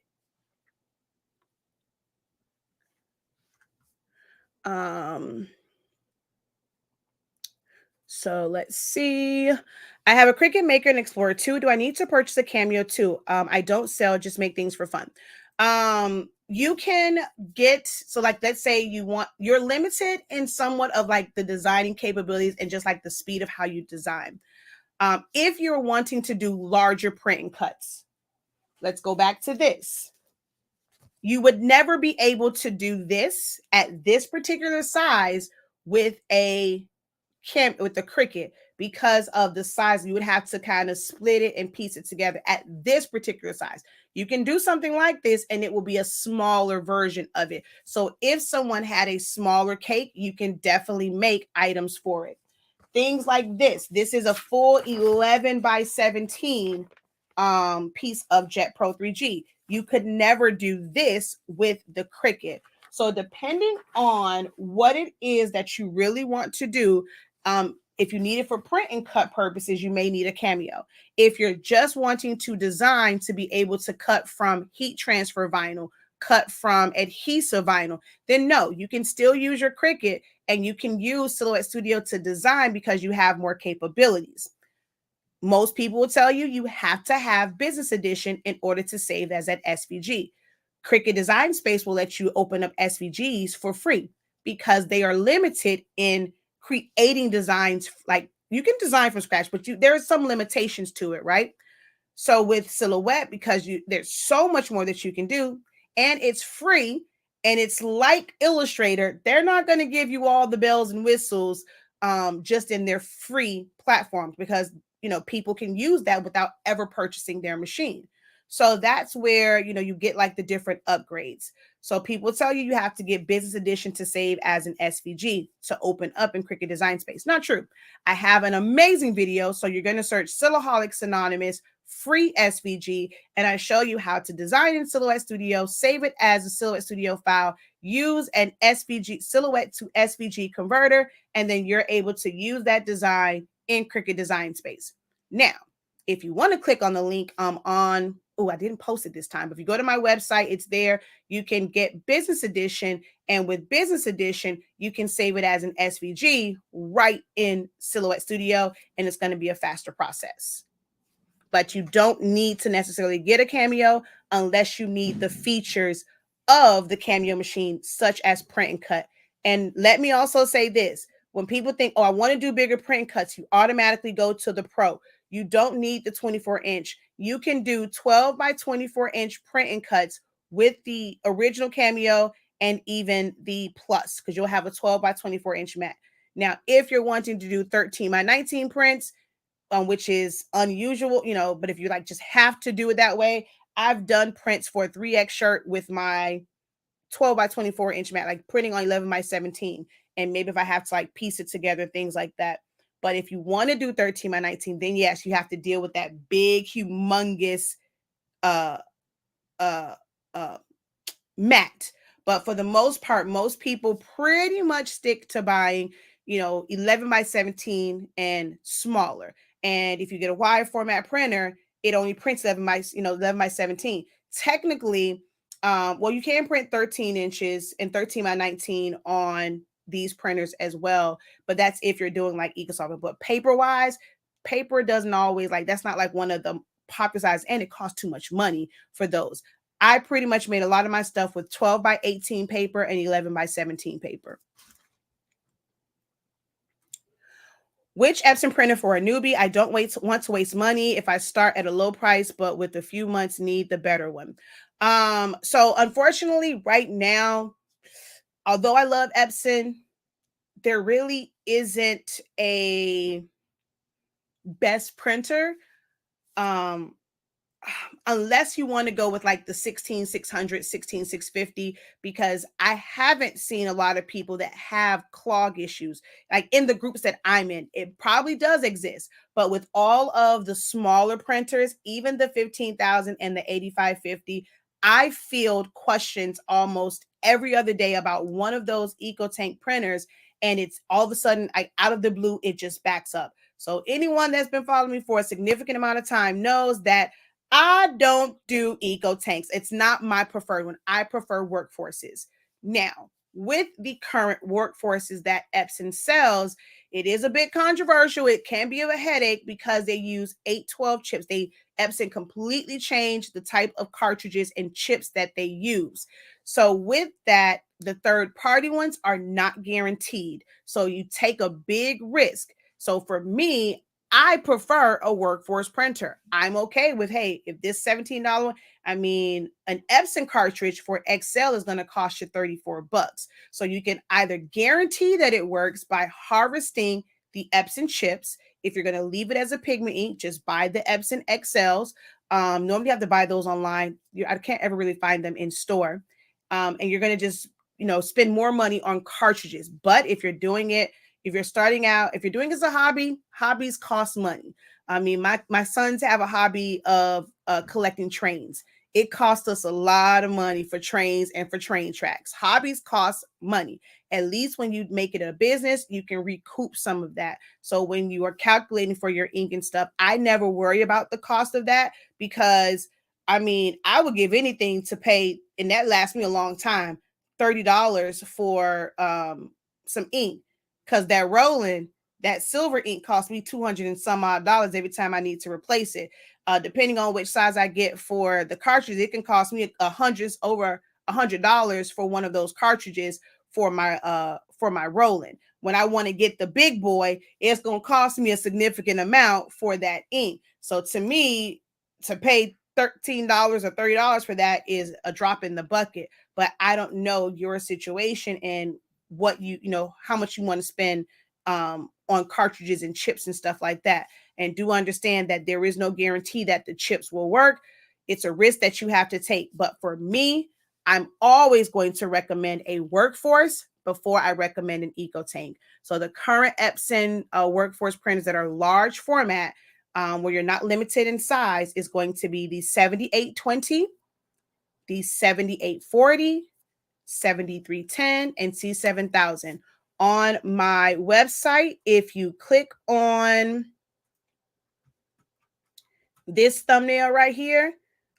So let's see. I have a Cricut Maker and Explorer 2. Do I need to purchase a Cameo 2? I don't sell, just make things for fun. You can get, so like, let's say you're limited in somewhat of like the designing capabilities and just like the speed of how you design. If you're wanting to do larger print and cuts, let's go back to this. You would never be able to do this at this particular size with the Cricut because of the size. You would have to kind of split it and piece it together at this particular size. You can do something like this and it will be a smaller version of it. So if someone had a smaller cake, you can definitely make items for it. Things like this. This is a full 11 by 17 piece of Jet Pro 3G. You could never do this with the Cricut. So depending on what it is that you really want to do, if you need it for print and cut purposes, you may need a Cameo. If you're just wanting to design to be able to cut from heat transfer vinyl, cut from adhesive vinyl, then no, you can still use your Cricut and you can use Silhouette Studio to design because you have more capabilities. Most people will tell you you have to have Business Edition in order to save as an SVG. Cricut Design Space will let you open up SVGs for free because they are limited in creating designs. Like, you can design from scratch, but there are some limitations to it, right? So with Silhouette, because there's so much more that you can do, and it's free, and it's like Illustrator, they're not going to give you all the bells and whistles just in their free platforms because people can use that without ever purchasing their machine. So that's where you get like the different upgrades. So people tell you have to get Business Edition to save as an SVG to open up in Cricut Design Space. Not true. I have an amazing video. So you're going to search Silhouaholics Anonymous free SVG, and I show you how to design in Silhouette Studio, save it as a Silhouette Studio file, use an SVG Silhouette to SVG converter, and then you're able to use that design in Cricut Design Space. Now, if you want to click on the link I didn't post it this time, but if you go to my website, it's there. You can get Business Edition, and with Business Edition, you can save it as an SVG right in Silhouette Studio, and it's going to be a faster process. But you don't need to necessarily get a Cameo unless you need the features of the Cameo machine, such as print and cut. And let me also say this. When people think, I want to do bigger print cuts, you automatically go to the Pro. You don't need the 24-inch. You can do 12 by 24-inch print and cuts with the original Cameo and even the Plus, because you'll have a 12 by 24 inch mat. Now, if you're wanting to do 13 by 19 prints, which is unusual, but if you like just have to do it that way, I've done prints for a 3X shirt with my 12 by 24 inch mat, like printing on 11 by 17. And maybe if I have to like piece it together, things like that. But if you want to do 13 by 19, then yes, you have to deal with that big, humongous uh uh uh mat. But for the most part, most people pretty much stick to buying, 11 by 17 and smaller. And if you get a wide format printer, it only prints 11 by 17. Technically, well, you can print 13 inches and 13 by 19 on these printers as well. But that's if you're doing like EcoSolver. But paper wise, paper doesn't always like, that's not like one of the popular size, and it costs too much money for those. I pretty much made a lot of my stuff with 12 by 18 paper and 11 by 17 paper. Which Epson printer for a newbie? I don't want to waste money if I start at a low price, but with a few months need the better one. So unfortunately, right now, although I love Epson, there really isn't a best printer. Unless you want to go with like the 16600, 16650, because I haven't seen a lot of people that have clog issues like in the groups that I'm in. It probably does exist, but with all of the smaller printers, even the 15,000 and the 8550, I field questions almost every other day about one of those EcoTank printers, and it's all of a sudden, out of the blue, it just backs up. So anyone that's been following me for a significant amount of time knows that I don't do EcoTanks. It's not my preferred one. I prefer workforces. Now, with the current workforces that Epson sells, it is a bit controversial. It can be of a headache because they use 812 chips. Epson completely changed the type of cartridges and chips that they use. So with that, the third-party ones are not guaranteed. So you take a big risk. So for me, I prefer a workforce printer. I'm okay with, hey, if this $17, an Epson cartridge for Excel is going to cost you $34. So you can either guarantee that it works by harvesting the Epson chips. If you're going to leave it as a pigment ink, just buy the Epson XLs. Normally you have to buy those online. I can't ever really find them in store. And you're going to just, spend more money on cartridges. But if you're doing it, if you're starting out, if you're doing it as a hobby, hobbies cost money. My sons have a hobby of collecting trains. It costs us a lot of money for trains and for train tracks. Hobbies cost money. At least when you make it a business, you can recoup some of that. So when you are calculating for your ink and stuff, I never worry about the cost of that because, I would give anything to pay, and that lasts me a long time, $30 for some ink. Because that silver ink costs me 200 and some odd dollars every time I need to replace it. Depending on which size I get for the cartridge, it can cost me over $100 for one of those cartridges for my rolling. When I want to get the big boy, it's going to cost me a significant amount for that ink. So to me, to pay $13 or $30 for that is a drop in the bucket. But I don't know your situation and what how much you want to spend on cartridges and chips and stuff like that. And do understand that there is no guarantee that the chips will work. It's a risk that you have to take. But for me, I'm always going to recommend a workforce before I recommend an EcoTank. So the current Epson workforce printers that are large format, where you're not limited in size, is going to be the 7820, the 7840, 7310, and C7000. On my website, if you click on this thumbnail right here,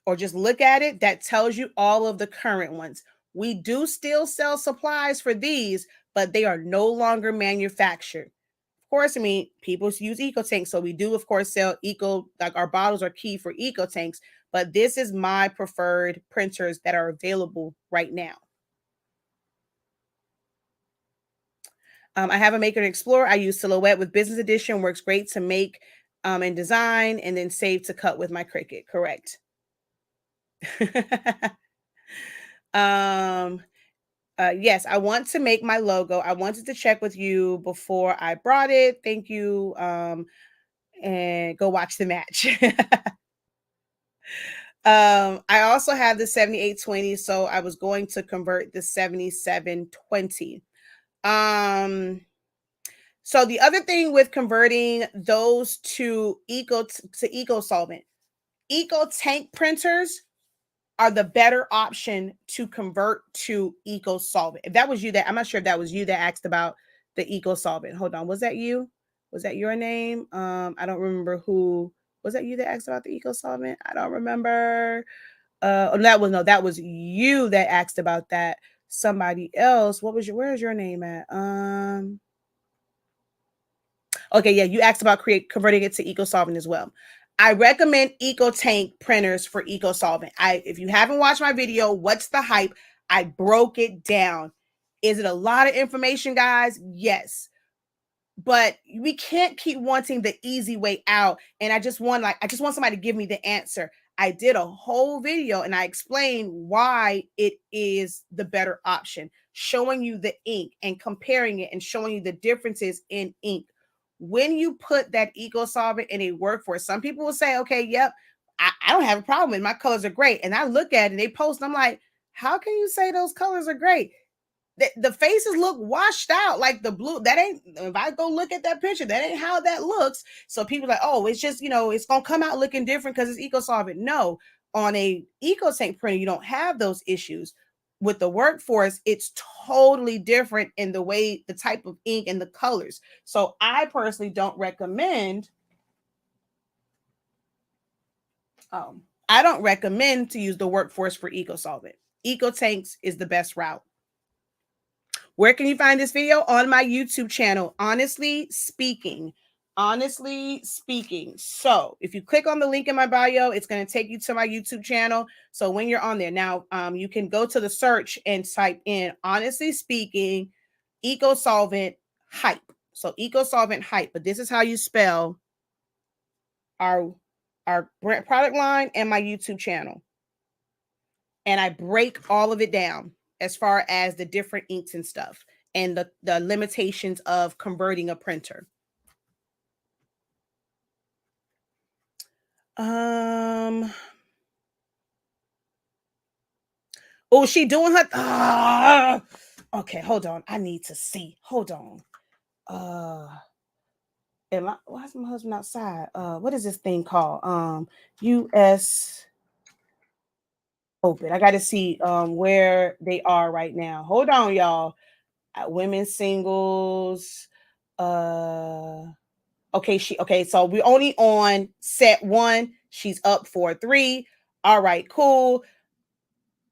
or just look at it, that tells you all of the current ones. We do still sell supplies for these, but they are no longer manufactured. Of course, people use EcoTanks, so we do, of course, sell like our bottles are key for EcoTanks, but this is my preferred printers that are available right now. I have a Maker and Explorer. I use Silhouette with Business Edition. Works great to make and design, and then save to cut with my Cricut. Correct. Um, yes, I want to make my logo. I wanted to check with you before I brought it. Thank you. And go watch the match. I also have the 7820, so I was going to convert the 7720. So the other thing with converting those to eco solvent, eco tank printers are the better option to convert to eco solvent. If that was you, that I'm not sure if that was you that asked about the eco solvent. Hold on, was that you? Was that your name? I don't remember who. Was that you that asked about the eco solvent? I don't remember. That was you that asked about that. Somebody else. Where's your name at? Okay, yeah, you asked about converting it to eco solvent as well. I recommend eco tank printers for eco solvent. If you haven't watched my video, what's the hype? I broke it down. Is it a lot of information, guys? Yes. But we can't keep wanting the easy way out. And I just want somebody to give me the answer. I did a whole video and I explained why it is the better option, showing you the ink and comparing it and showing you the differences in ink. When you put that eco solvent in a workforce, some people will say, okay, yep, I don't have a problem with it. My colors are great. And I look at it and they post, and I'm like, how can you say those colors are great? The faces look washed out, like the blue. That ain't, if I go look at that picture, that ain't how that looks. So people are like, oh, it's just, it's gonna come out looking different because it's eco solvent. No, on a eco tank printer, you don't have those issues. With the workforce, it's totally different in the way, the type of ink and the colors. So I personally don't recommend. I don't recommend to use the workforce for eco solvent. Eco tanks is the best route. Where can you find this video? On my YouTube channel, Honestly Speaking. Honestly Speaking. So if you click on the link in my bio, it's going to take you to my YouTube channel. So when you're on there now, you can go to the search and type in Honestly Speaking, Eco Solvent Hype. So Eco Solvent Hype, but this is how you spell our product line and my YouTube channel. And I break all of it down as far as the different inks and stuff and the limitations of converting a printer. Oh, she doing her okay, hold on. I need to see. Hold on. Why is my husband outside? What is this thing called? US open. I gotta see where they are right now. Hold on, y'all. Women's singles. Okay, so we're only on set 1. She's up 4-3. All right, cool.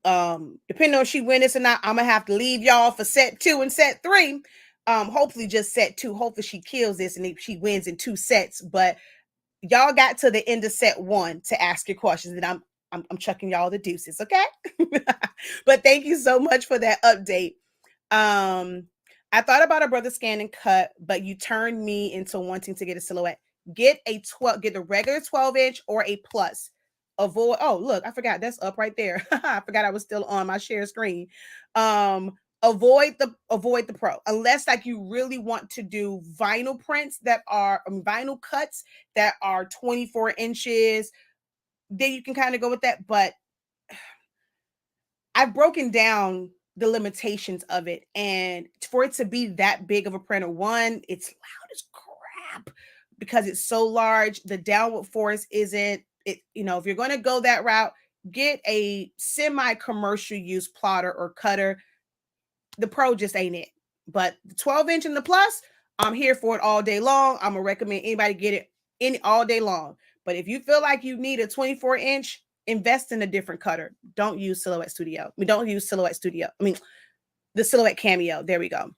Depending on if she win this or not, I'm gonna have to leave y'all for set 2 and set 3. Hopefully just set 2. Hopefully she kills this and she wins in 2 sets. But y'all got to the end of set 1 to ask your questions, and I'm chucking y'all the deuces, okay? But thank you so much for that update. I thought about a brother scan and cut, but you turned me into wanting to get a silhouette. Get the regular 12-inch or a plus. Avoid, oh look, I forgot that's up right there. I forgot I was still on my share screen. Avoid the pro, unless like you really want to do vinyl prints that are vinyl cuts that are 24 inches. Then you can kind of go with that, but I've broken down the limitations of it, and for it to be that big of a printer, one, it's loud as crap because it's so large. The downward force isn't it. If you're going to go that route, get a semi-commercial use plotter or cutter. The pro just ain't it. But the 12-inch and the plus, I'm here for it all day long. I'm gonna recommend anybody get it all day long. But if you feel like you need a 24-inch, invest in a different cutter. Don't use Silhouette Studio. Don't use Silhouette Studio. The Silhouette Cameo. There we go.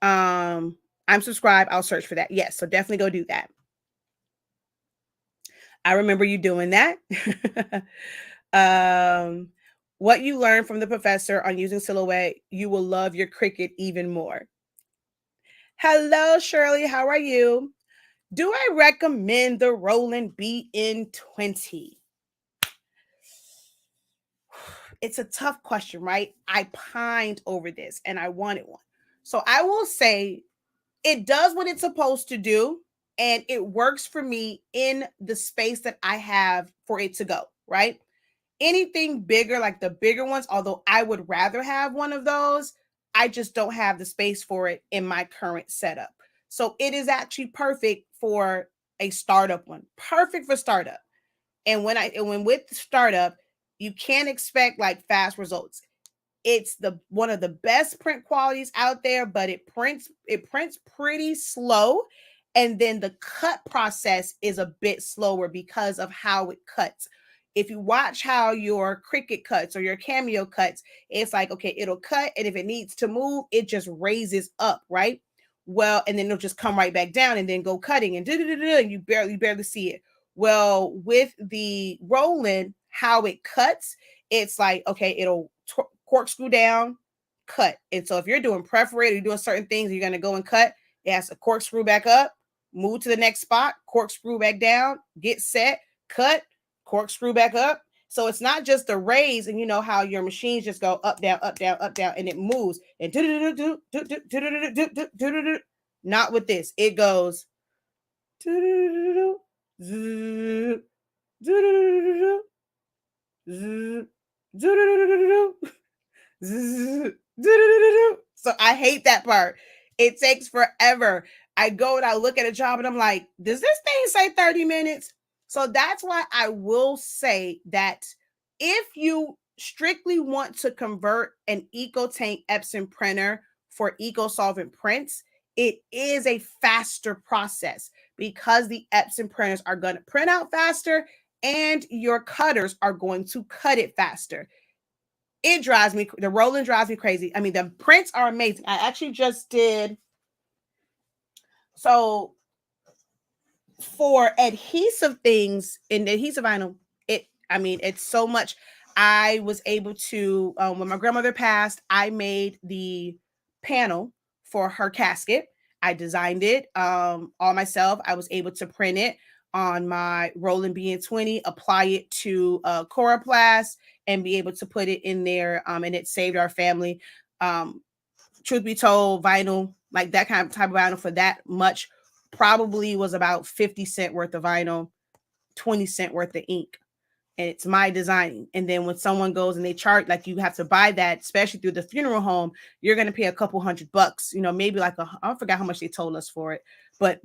I'm subscribed. I'll search for that. Yes, so definitely go do that. I remember you doing that. What you learned from the professor on using Silhouette, you will love your Cricut even more. Hello, Shirley. How are you? Do I recommend the Roland BN20? It's a tough question, right? I pined over this and I wanted one. So I will say it does what it's supposed to do, and it works for me in the space that I have for it to go, right? Anything bigger, like the bigger ones, although I would rather have one of those, I just don't have the space for it in my current setup. So it is actually perfect for a startup one. Perfect for startup. And when with startup, you can't expect like fast results. It's the one of the best print qualities out there, but it prints pretty slow, and then the cut process is a bit slower because of how it cuts. If you watch how your Cricut cuts or your Cameo cuts, it's like, okay, it'll cut, and if it needs to move, it just raises up, right? Well, and then it'll just come right back down and then go cutting and and you barely see it. Well, with the rolling, how it cuts, it's like, okay, it'll corkscrew down, cut. And so if you're doing perforated, you're doing certain things, you're going to go and cut. It has a corkscrew back up, move to the next spot, corkscrew back down, get set, cut, corkscrew back up. So it's not just a raise, and you know how your machines just go up, down, up, down, up, down, and it moves. And not with this. It goes so I hate that part. It takes forever. I go and I look at a job and I'm like, does this thing say 30 minutes? So that's why I will say that if you strictly want to convert an EcoTank Epson printer for eco-solvent prints, it is a faster process because the Epson printers are going to print out faster and your cutters are going to cut it faster. The rolling drives me crazy. I mean, the prints are amazing. I actually just did, so for adhesive things in the adhesive vinyl, it's so much. I was able to, when my grandmother passed, I made the panel for her casket. I designed it all myself. I was able to print it on my Roland BN20, apply it to Coroplast, and be able to put it in there. And it saved our family. Truth be told, vinyl, like that kind of type of vinyl for that much, probably was about 50 cents worth of vinyl, 20 cents worth of ink. And it's my designing. And then when someone goes and they charge, like you have to buy that, especially through the funeral home, you're going to pay a couple $100, maybe like I forgot how much they told us for it, but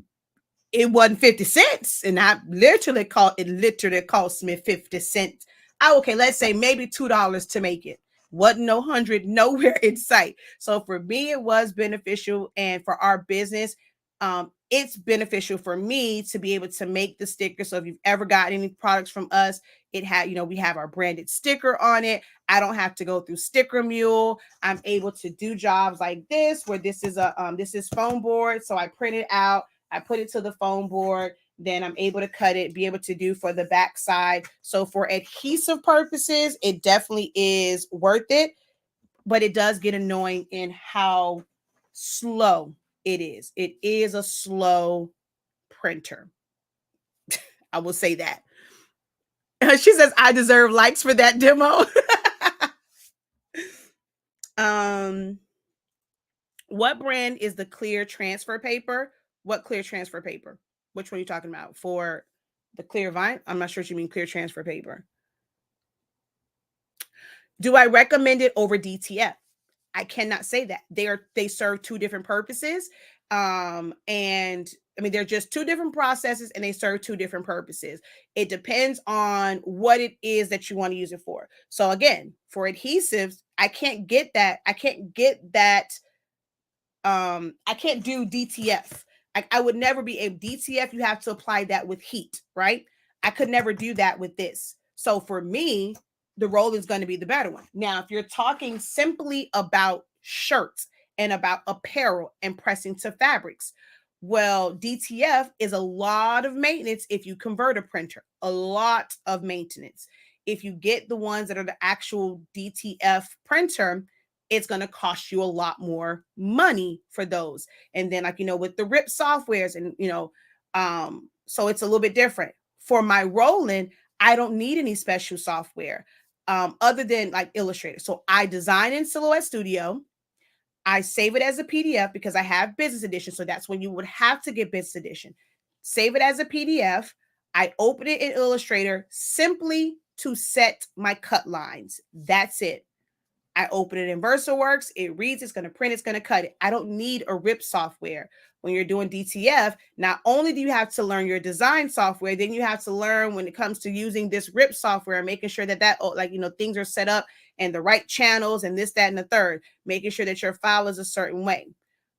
it wasn't 50 cents. And it literally cost me 50 cents. Okay, let's say maybe $2 to make it. Wasn't no 100 nowhere in sight. So for me, it was beneficial. And for our business, it's beneficial for me to be able to make the sticker. So if you've ever got any products from us, we have our branded sticker on it. I don't have to go through Sticker Mule. I'm able to do jobs like this, where this is foam board. So I print it out, I put it to the foam board, then I'm able to cut it, be able to do for the back side. So for adhesive purposes, it definitely is worth it, but it does get annoying in how slow it is. It is a slow printer. I will say that. She says, I deserve likes for that demo. What brand is the clear transfer paper? What clear transfer paper? Which one are you talking about? For the clear vine? I'm not sure what you mean clear transfer paper. Do I recommend it over DTF? I cannot say that. They serve two different purposes. And I mean, they're just two different processes and they serve two different purposes. It depends on what it is that you want to use it for. So again, for adhesives, I can't get that. I can't do DTF. I would never be a DTF. You have to apply that with heat, right? I could never do that with this. So for me, the roll is going to be the better one. Now, if you're talking simply about shirts and about apparel and pressing to fabrics, well, DTF is a lot of maintenance if you convert a printer, a lot of maintenance. If you get the ones that are the actual DTF printer, it's going to cost you a lot more money for those. And then with the RIP softwares and, so it's a little bit different. For my Roland, I don't need any special software. other than like Illustrator. So I design in Silhouette Studio. I save it as a PDF because I have business edition. So that's when you would have to get business edition. Save it as a PDF. I open it in Illustrator simply to set my cut lines. That's it. I open it in VersaWorks. It reads, it's going to print, it's going to cut it. I don't need a RIP software. When you're doing DTF, not only do you have to learn your design software, then you have to learn when it comes to using this RIP software and making sure that things are set up and the right channels and this, that, and the third, making sure that your file is a certain way.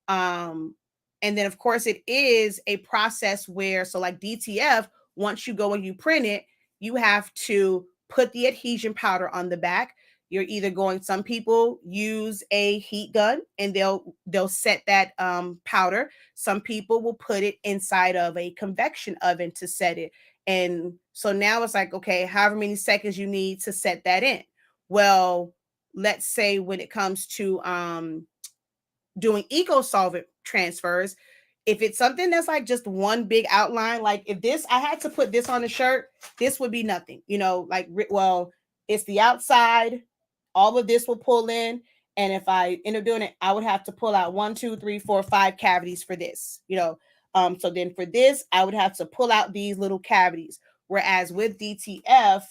And then of course it is a process where, so like DTF, once you go and you print it, you have to put the adhesion powder on the back. You're either going, some people use a heat gun and they'll set that powder. Some people will put it inside of a convection oven to set it. And so now it's like, okay, however many seconds you need to set that in. Well, let's say when it comes to doing eco solvent transfers, if it's something that's like just one big outline, like if this, I had to put this on a shirt, this would be nothing, like, well, it's the outside, all of this will pull in. And if I end up doing it, I would have to pull out 1, 2, 3, 4, 5 cavities for this, so then for this, I would have to pull out these little cavities. Whereas with DTF,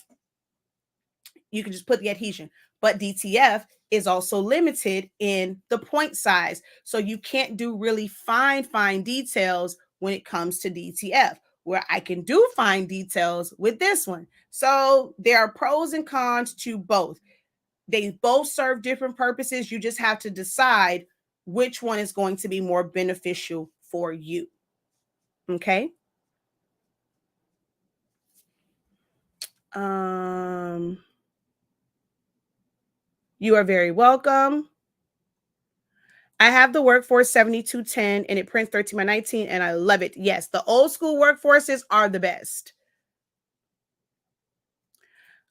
you can just put the adhesion, but DTF is also limited in the point size. So you can't do really fine details when it comes to DTF, where I can do fine details with this one. So there are pros and cons to both. They both serve different purposes. You just have to decide which one is going to be more beneficial for you. Okay. You are very welcome. I have the Workforce 7210 and it prints 13 by 19 and I love it. Yes, the old school Workforces are the best.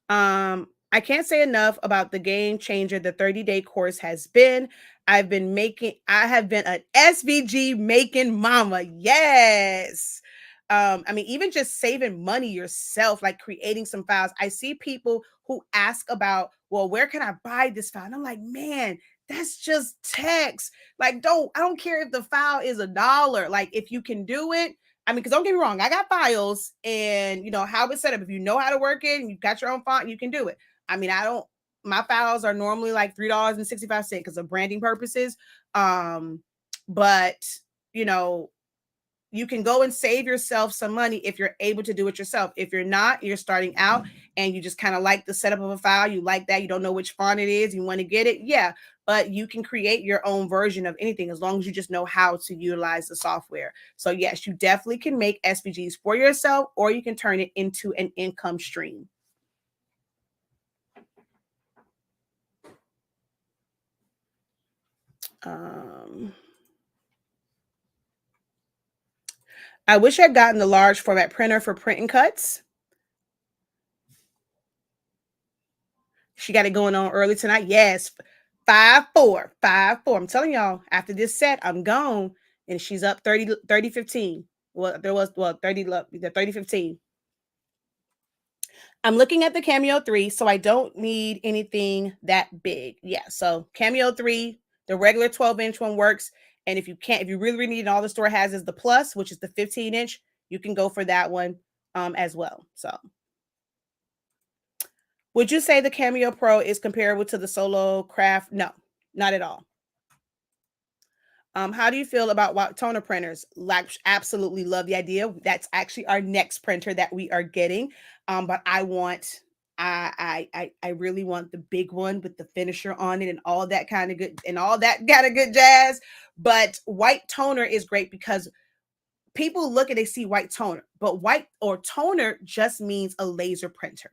I can't say enough about the game changer the 30-day course has been. I have been an SVG making mama. Yes. Even just saving money yourself, like creating some files. I see people who ask about, well, where can I buy this file? And I'm like, man, that's just text. Like, I don't care if the file is $1. Like, if you can do it, because don't get me wrong, I got files and how it's set up. If you know how to work it and you got your own font, you can do it. My files are normally like $3.65 because of branding purposes. But you can go and save yourself some money if you're able to do it yourself. If you're not, you're starting out and you just kind of like the setup of a file, you like that, you don't know which font it is, you want to get it, yeah, but you can create your own version of anything as long as you just know how to utilize the software. So yes, you definitely can make SVGs for yourself, or you can turn it into an income stream. I wish I'd gotten the large format printer for printing cuts. She got it going on early tonight. Yes, 5-4. I'm telling y'all, after this set, I'm gone. And she's up 30-15. Well, there was 30-15. I'm looking at the Cameo 3, so I don't need anything that big. Yeah, so Cameo 3, the regular 12-inch one works. And if you really need it, all the store has is the Plus, which is the 15-inch. You can go for that one as well. So, would you say the Cameo Pro is comparable to the Solo Craft? No, not at all. How do you feel about white toner printers? Like, absolutely love the idea. That's actually our next printer that we are getting. But I really want the big one with the finisher on it and all that kind of good jazz. But white toner is great because people look and they see white toner, but white or toner just means a laser printer.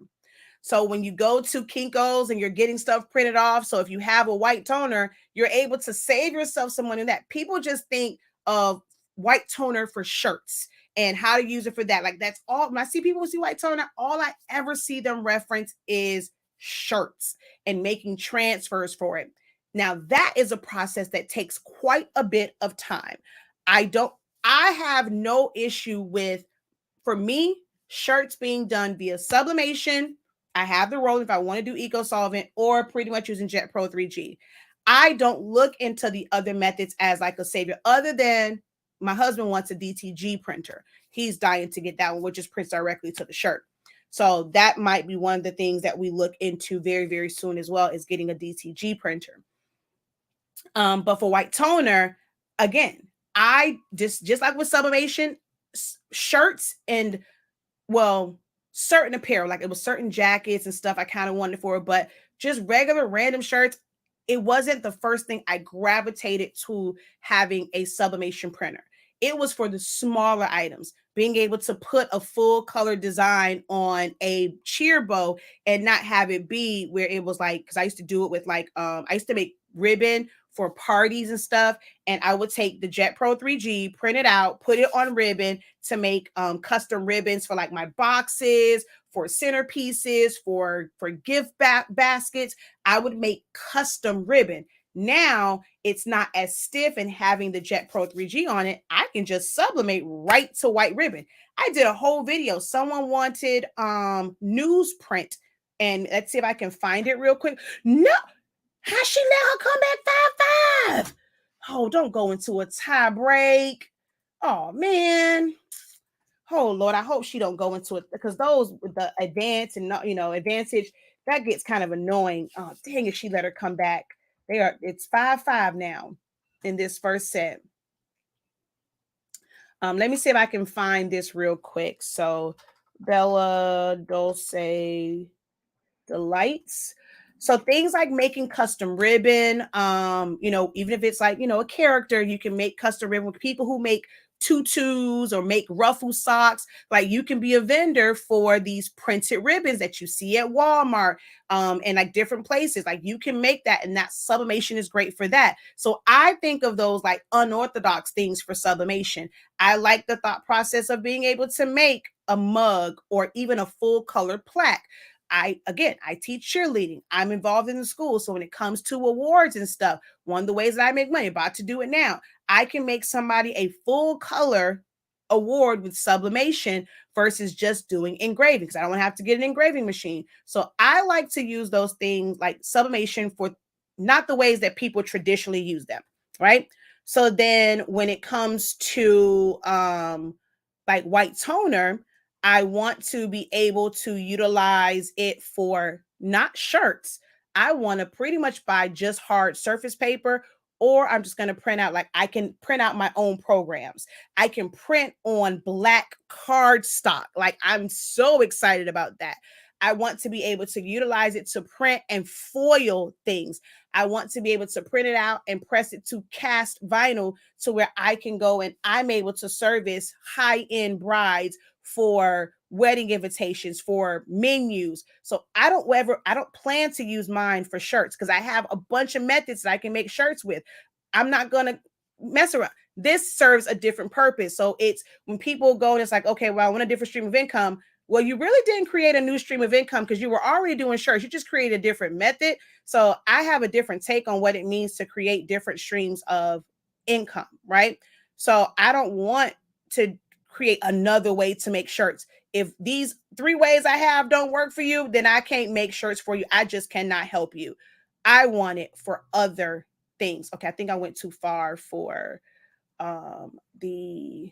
So when you go to Kinko's and you're getting stuff printed off, so if you have a white toner, you're able to save yourself some money in that. People just think of white toner for shirts and how to use it for that. Like, that's all. When I see people see white toner, all I ever see them reference is shirts and making transfers for it. Now, that is a process that takes quite a bit of time. I have no issue with, for me, shirts being done via sublimation I have the roller if I want to do eco solvent or pretty much using Jet Pro 3G. I don't look into the other methods as like a savior, other than my husband wants a DTG printer. He's dying to get that one, which just prints directly to the shirt. So that might be one of the things that we look into very, very soon as well, is getting a DTG printer. But for white toner, again, I just like with sublimation, shirts and, well, certain apparel, like it was certain jackets and stuff I kind of wanted for, but just regular random shirts, it wasn't the first thing I gravitated to having a sublimation printer. It was for the smaller items, being able to put a full color design on a cheer bow and not have it be where it was like, because I used to do it with like, I used to make ribbon for parties and stuff, and I would take the Jet Pro 3G, print it out, put it on ribbon to make custom ribbons for like my boxes, for centerpieces, for gift baskets. I would make custom ribbon. Now it's not as stiff, and having the Jet Pro 3G on it, I can just sublimate right to white ribbon. I did a whole video. Someone wanted newsprint, and let's see if I can find it real quick. No, how she let her come back 5-5? Oh, don't go into a tie break. Oh man. Oh Lord, I hope she don't go into it, because those with the advance and not, advantage, that gets kind of annoying. Oh dang, if she let her come back. It's 5-5 now in this first set. Let me see if I can find this real quick. So Bella Dulce Delights. So things like making custom ribbon, even if it's like, a character, you can make custom ribbon with people who make tutus or make ruffle socks. Like you can be a vendor for these printed ribbons that you see at Walmart, and like different places. Like you can make that, and that sublimation is great for that. So I think of those like unorthodox things for sublimation. I like the thought process of being able to make a mug or even a full color plaque. I teach cheerleading. I'm involved in the school. So when it comes to awards and stuff, one of the ways that I make money, about to do it now, I can make somebody a full color award with sublimation versus just doing engraving, because I don't want to have to get an engraving machine. So I like to use those things like sublimation for not the ways that people traditionally use them, right? So then when it comes to like white toner, I want to be able to utilize it for not shirts. I want to pretty much buy just hard surface paper, or I'm just going to print out, like I can print out my own programs. I can print on black cardstock. Like I'm so excited about that. I want to be able to utilize it to print and foil things. I want to be able to print it out and press it to cast vinyl, to where I can go and I'm able to service high-end brides for wedding invitations, for menus. So I don't plan to use mine for shirts, because I have a bunch of methods that I can make shirts with. I'm not going to mess around. This serves a different purpose. So it's when people go and it's like, okay, well, I want a different stream of income. Well, you really didn't create a new stream of income, because you were already doing shirts. You just created a different method. So I have a different take on what it means to create different streams of income, right? So I don't want to create another way to make shirts. If these 3 ways I have don't work for you, then I can't make shirts for you. I just cannot help you. I want it for other things. Okay, I think I went too far for the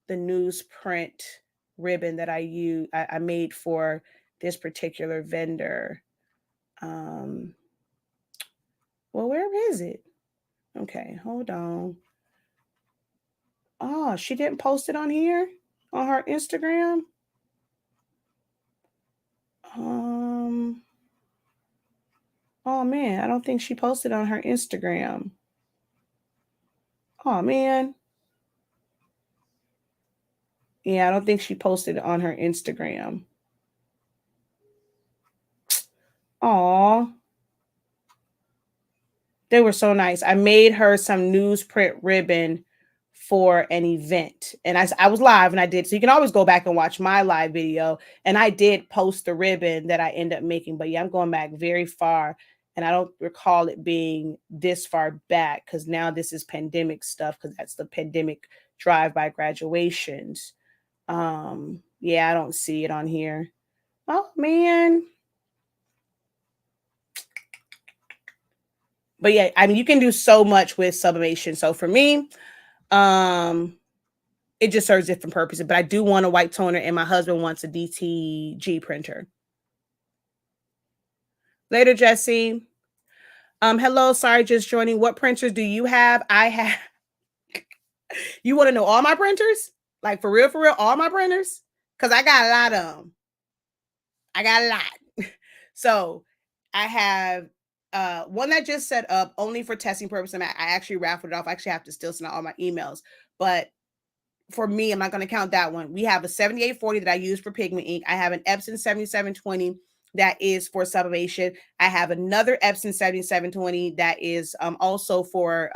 newsprint ribbon that I made for this particular vendor. Well, where is it? Okay, hold on. Oh, she didn't post it on here on her Instagram. Um, oh man, I don't think she posted on her Instagram. Oh man. Yeah, I don't think she posted on her Instagram. Aw. They were so nice. I made her some newsprint ribbon for an event. And I was live and I did. So you can always go back and watch my live video. And I did post the ribbon that I ended up making. But yeah, I'm going back very far. And I don't recall it being this far back, because now this is pandemic stuff, because that's the pandemic drive-by graduations. Yeah, I don't see it on here. Oh man. But yeah, I mean, you can do so much with sublimation. So for me, um, it just serves different purposes. But I do want a white toner, and my husband wants a DTG printer. Later, Jesse. Hello, sorry, just joining. What printers do you have? I have. You want to know all my printers? Like for real, all my printers? Because I got a lot of them. I got a lot. So I have one that just set up only for testing purposes. I actually raffled it off. I actually have to still send out all my emails. But for me, I'm not going to count that one. We have a 7840 that I use for Pigment Ink. I have an Epson 7720 that is for sublimation. I have another Epson 7720 that is also for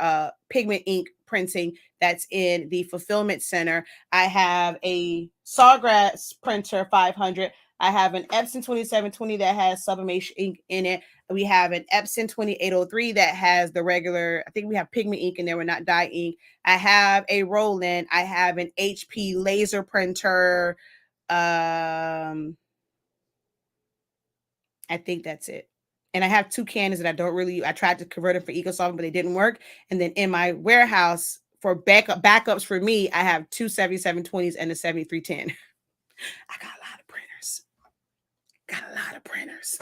Pigment Ink printing that's in the fulfillment center. I have a Sawgrass printer 500. I have an Epson 2720 that has sublimation ink in it. We have an Epson 2803 that has the regular, I think we have Pigment Ink in there, we're not dye ink. I have a Roland. I have an HP laser printer. I think that's it. And I have two Canons that I don't really. I tried to convert them for EcoSolvent, but they didn't work. And then in my warehouse for backups for me, I have two 7720s and a 7310. I got a lot of printers. Got a lot of printers.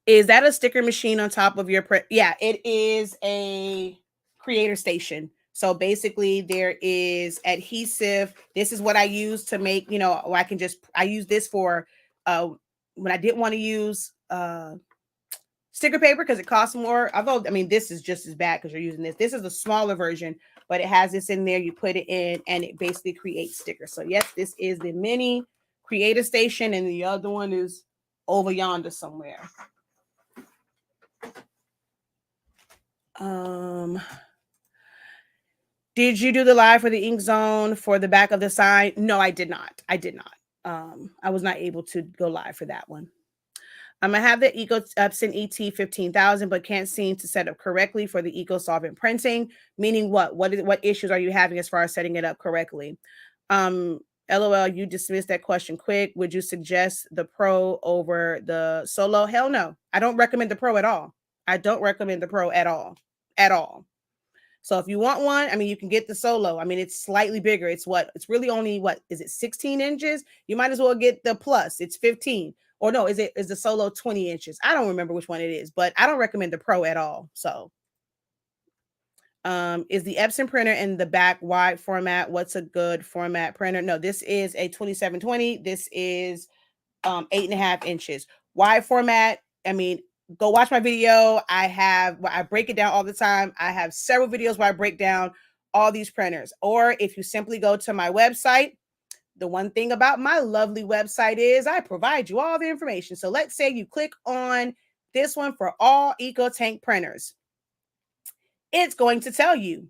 Is that a sticker machine on top of your print? Yeah, it is a creator station. So basically there is adhesive. This is what I use to make, I use this for when I didn't want to use sticker paper because it costs more. Although, I mean, this is just as bad because you're using this. This is a smaller version, but it has this in there. You put it in and it basically creates stickers. So yes, this is the mini creator station and the other one is over yonder somewhere. Did you do the live for the ink zone for the back of the sign? No, I did not. I was not able to go live for that one. I have the Epson ET 15,000, but can't seem to set up correctly for the EcoSolvent printing. Meaning what? What issues are you having as far as setting it up correctly? LOL, you dismissed that question quick. Would you suggest the Pro over the Solo? Hell no. I don't recommend the Pro at all. I don't recommend the Pro at all. At all. So if you want one, I mean, you can get the Solo. I mean, it's slightly bigger. It's really only, is it 16 inches? You might as well get the Plus. It's 15. Or no, is the Solo 20 inches? I don't remember which one it is, but I don't recommend the Pro at all. So is the Epson printer in the back wide format? What's a good format printer? No, this is a 2720. This is 8.5 inches. Wide format, I mean, go watch my video. I break it down all the time. I have several videos where I break down all these printers. Or if you simply go to my website, the one thing about my lovely website is I provide you all the information. So let's say you click on this one for all EcoTank printers. It's going to tell you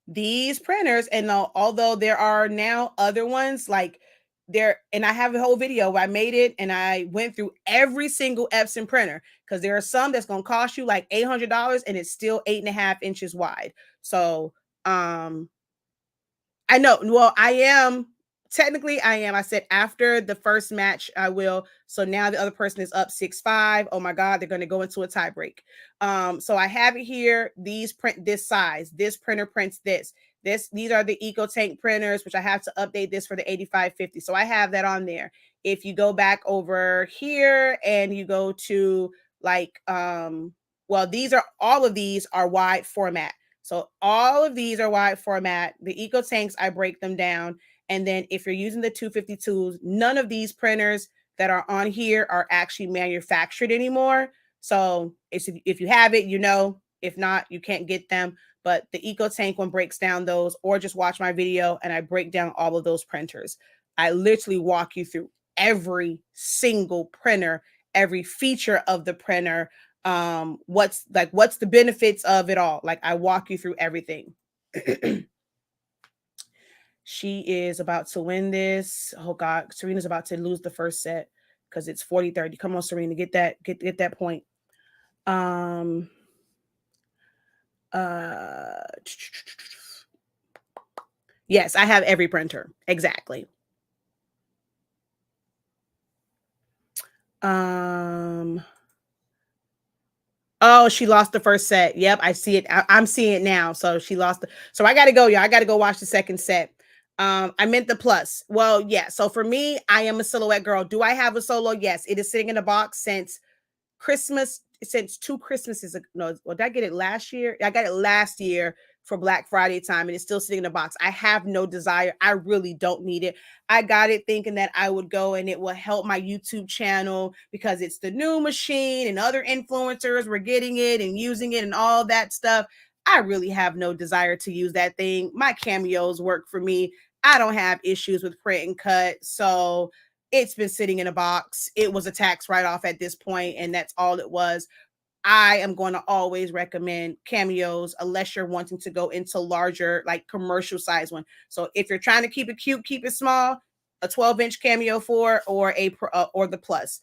these printers, and although there are now other ones like there, and I have a whole video where I made it and I went through every single Epson printer because there are some that's going to cost you like $800 and it's still 8.5 inches wide. So I know. Well, I am technically I am. I said after the first match, I will. So now the other person is up 6-5. Oh my God, they're going to go into a tie break. So I have it here. These print this size. This printer prints this. These are the EcoTank printers, which I have to update this for the 8550. So I have that on there. If you go back over here and you go to like well, all of these are wide format. So all of these are wide format. The EcoTanks, I break them down. And then if you're using the 252s, none of these printers that are on here are actually manufactured anymore. So if you have it, you know. If not, you can't get them. But the EcoTank one breaks down those, or just watch my video and I break down all of those printers. I literally walk you through every single printer, every feature of the printer, what's the benefits of it all. Like I walk you through everything. She is about to win this. Oh God, Serena's about to lose the first set because it's 40-30. Come on, Serena, get that point. Yes, I have every printer. Exactly. Um, oh, she lost the first set. Yep, I see it. I'm seeing it now. So she lost so I gotta go, y'all. I gotta go watch the second set. I meant the plus. Well, yeah. So for me, I am a silhouette girl. Do I have a solo? Yes. It is sitting in a box since Christmas, since two Christmases ago. No, well, did I get it last year? I got it last year for Black Friday time, and it's still sitting in the box. I have no desire. I really don't need it. I got it thinking that I would go and it will help my YouTube channel because it's the new machine and other influencers were getting it and using it and all that stuff. I really have no desire to use that thing. My cameos work for me. I don't have issues with print and cut. So it's been sitting in a box. It was a tax write off at this point, and that's all it was. I am going to always recommend cameos unless you're wanting to go into larger, like commercial size one. So if you're trying to keep it cute, keep it small, a 12-inch cameo 4 or or the plus.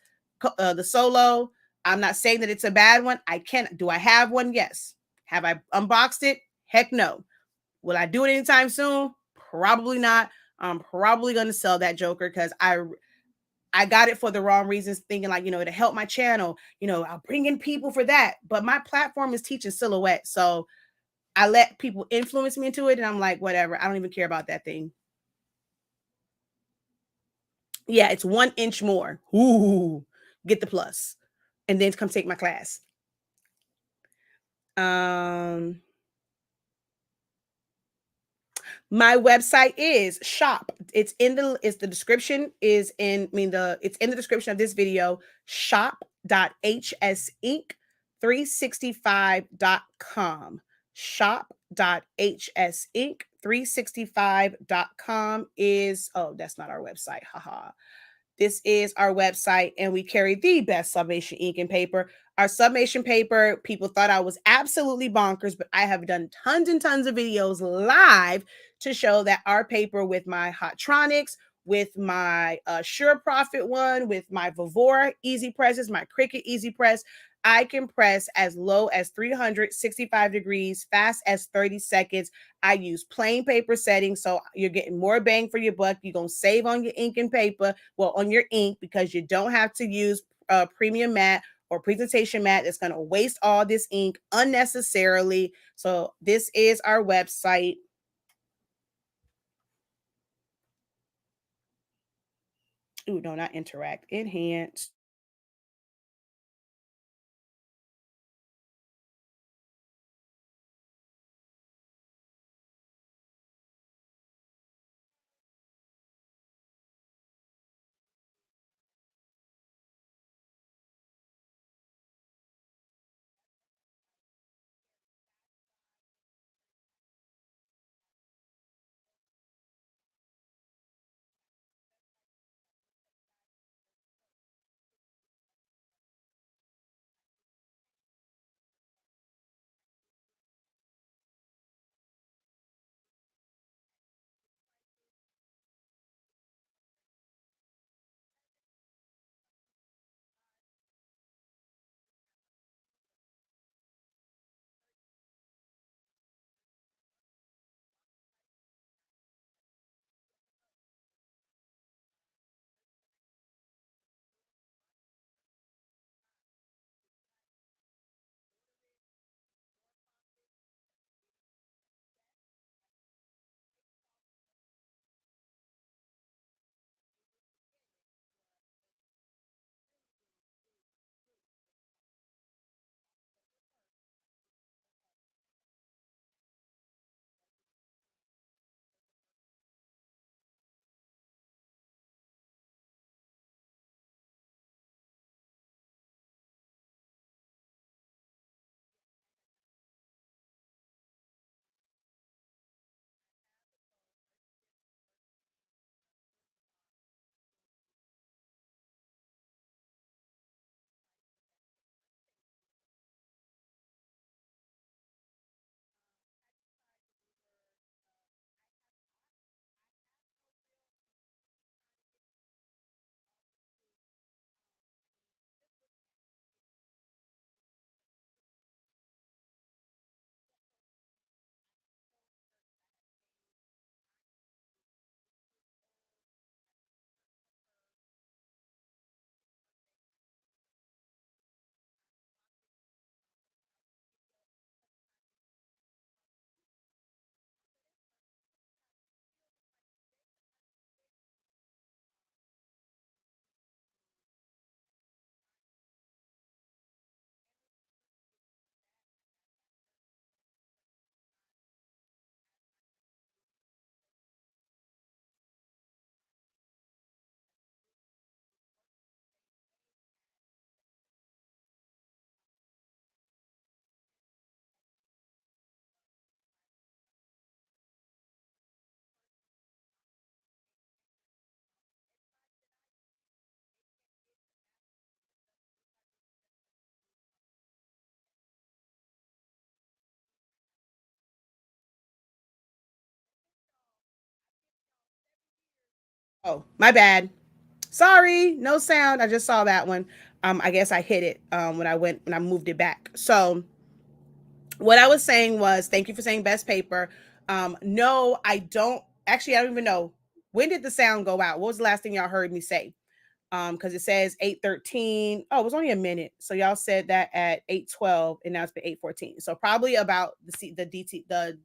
The solo, I'm not saying that it's a bad one. I can do I have one? Yes. Have I unboxed it? Heck no. Will I do it anytime soon? Probably not. I'm probably going to sell that joker because I got it for the wrong reasons, thinking like, to help my channel, I'll bring in people for that. But my platform is teaching silhouette. So I let people influence me into it. And I'm like, whatever. I don't even care about that thing. Yeah, it's 1 inch more. Ooh, get the plus. And then come take my class. Um, My website is shop. It's the description is in, it's in the description of this video, shop.hsink365.com. Shop.hsink365.com is, oh, that's not our website. Haha. This is our website, and we carry the best sublimation ink and paper. Our sublimation paper, people thought I was absolutely bonkers, but I have done tons and tons of videos live to show that our paper with my Hotronics, with my Sure Profit one, with my Vivora Easy Presses, my Cricut Easy Press, I can press as low as 365 degrees, fast as 30 seconds. I use plain paper settings, so you're getting more bang for your buck. You're going to save on your ink and paper, well, on your ink, because you don't have to use premium matte or presentation matte that's going to waste all this ink unnecessarily. So this is our website. Ooh, no, not interact. Enhance. Oh, my bad. Sorry, no sound. I just saw that one. I guess I hit it when I moved it back. So what I was saying was, thank you for saying best paper. No, I don't actually. I don't even know, when did the sound go out. What was the last thing y'all heard me say? Because it says 8:13. Oh, it was only a minute. So y'all said that at 8:12, and now it's been 8:14. So probably about the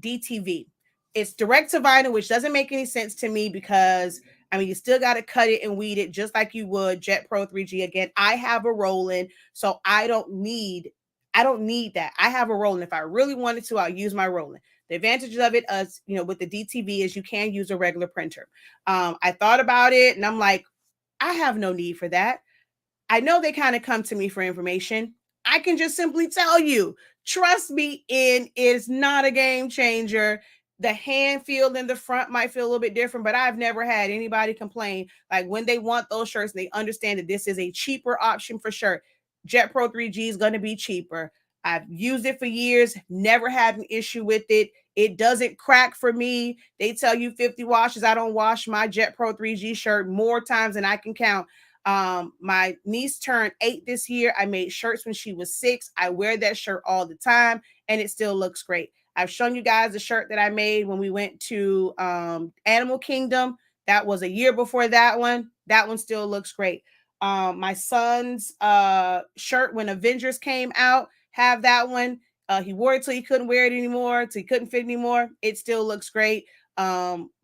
DTV. It's direct to vinyl, which doesn't make any sense to me because I mean you still got to cut it and weed it just like you would Jet Pro 3G. Again, I have a Roland, so I don't need that. I have a Roland. If I really wanted to, I'll use my Roland. The advantage of it, as you know, with the DTV is you can use a regular printer. I thought about it and I'm like, I have no need for that. I know they kind of come to me for information. I can just simply tell you, trust me, it is not a game changer. The hand feel in the front might feel a little bit different, but I've never had anybody complain. Like when they want those shirts and they understand that this is a cheaper option for sure. Jet Pro 3G is going to be cheaper. I've used it for years, never had an issue with it. It doesn't crack for me. They tell you 50 washes. I don't wash my Jet Pro 3G shirt more times than I can count. My niece turned 8 this year. I made shirts when she was 6. I wear that shirt all the time and it still looks great. I've shown you guys the shirt that I made when we went to Animal Kingdom. That was a year before that one. That one still looks great. My son's shirt when Avengers came out, have that one. He wore it till he couldn't wear it anymore, till he couldn't fit anymore. It still looks great.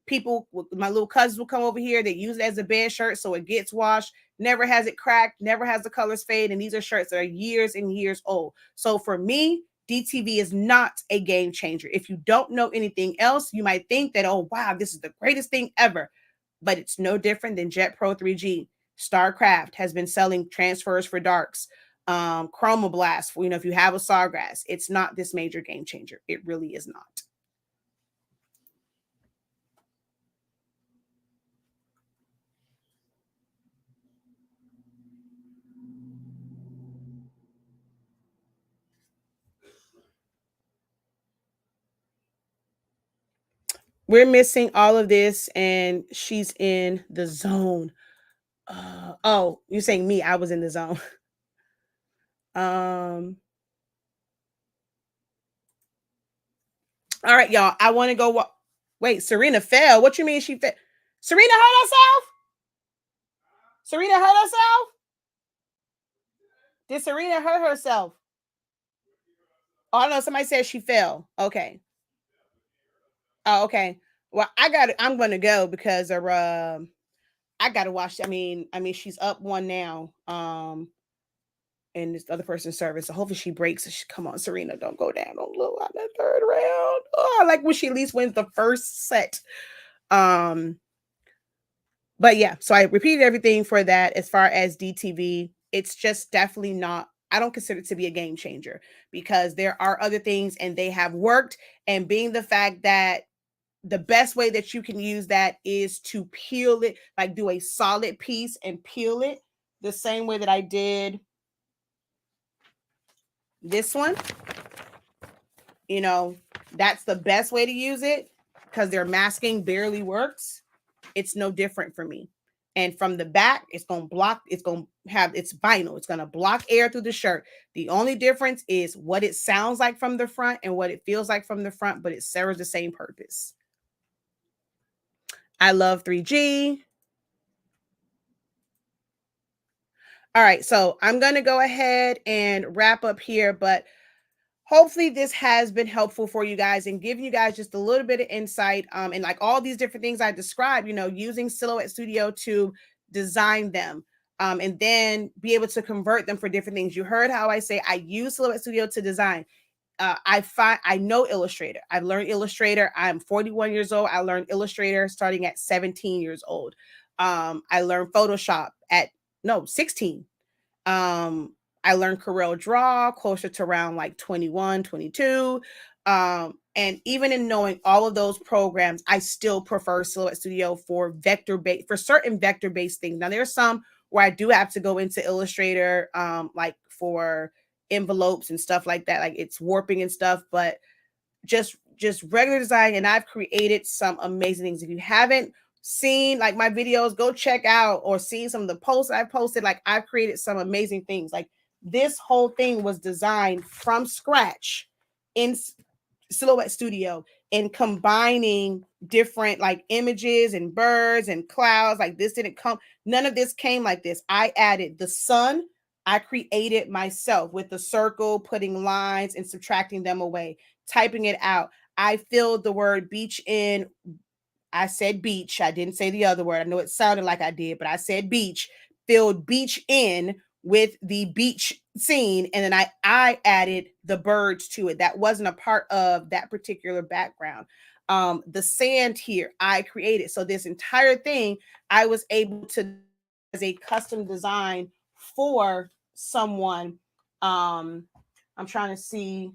People, my little cousins will come over here. They use it as a bed shirt, so it gets washed. Never has it cracked, never has the colors fade. And these are shirts that are years and years old. So for me, DTV is not a game changer. If you don't know anything else, you might think that, oh, wow, this is the greatest thing ever. But it's no different than Jet Pro 3G. StarCraft has been selling transfers for darks. Chromoblast, if you have a Sawgrass, it's not this major game changer. It really is not. We're missing all of this, and she's in the zone. Oh, you're saying me? I was in the zone. Um. All right, y'all. I want to go. Wait, Serena fell. What you mean she fell? Serena hurt herself? Serena hurt herself? Did Serena hurt herself? Oh, I don't know. Somebody said she fell. Okay. Oh, okay. Well, I'm gonna go because I gotta watch. I mean, she's up one now. And this other person's service. So hopefully she breaks. Come on, Serena, don't go down. Don't blow out that third round. Oh, I like when she at least wins the first set. Um, but yeah, so I repeated everything for that. As far as DTV, it's just definitely not. I don't consider it to be a game changer because there are other things and they have worked. And being the fact that the best way that you can use that is to peel it, like do a solid piece and peel it the same way that I did this one. You know, that's the best way to use it because their masking barely works. It's no different for me. And from the back, it's going to block, it's going to have, it's vinyl. It's going to block air through the shirt. The only difference is what it sounds like from the front and what it feels like from the front, but it serves the same purpose. I love 3G. All right, so I'm going to go ahead and wrap up here, but hopefully this has been helpful for you guys and giving you guys just a little bit of insight and like all these different things I described, using Silhouette Studio to design them and then be able to convert them for different things. You heard how I say I use Silhouette Studio to design. I know Illustrator. I've learned Illustrator. I'm 41 years old. I learned Illustrator starting at 17 years old. I learned Photoshop at 16. um I learned Corel Draw closer to around like 21, 22. And even in knowing all of those programs, I still prefer Silhouette Studio for certain vector based things. Now there's some where I do have to go into Illustrator, like for envelopes and stuff like that, like it's warping and stuff, but just regular design. And I've created some amazing things. If you haven't seen like my videos, go check out or see some of the posts I've posted. Like I've created some amazing things. Like this whole thing was designed from scratch in Silhouette Studio, and combining different like images and birds and clouds. Like this didn't come, none of this came like this. I added the sun. I created myself with the circle, putting lines and subtracting them away, typing it out. I filled the word beach in. I said beach. I didn't say the other word. I know it sounded like I did, but I said beach. Filled beach in with the beach scene, and then I added the birds to it. That wasn't a part of that particular background. The sand here I created. So this entire thing I was able to as a custom design for someone. I'm trying to see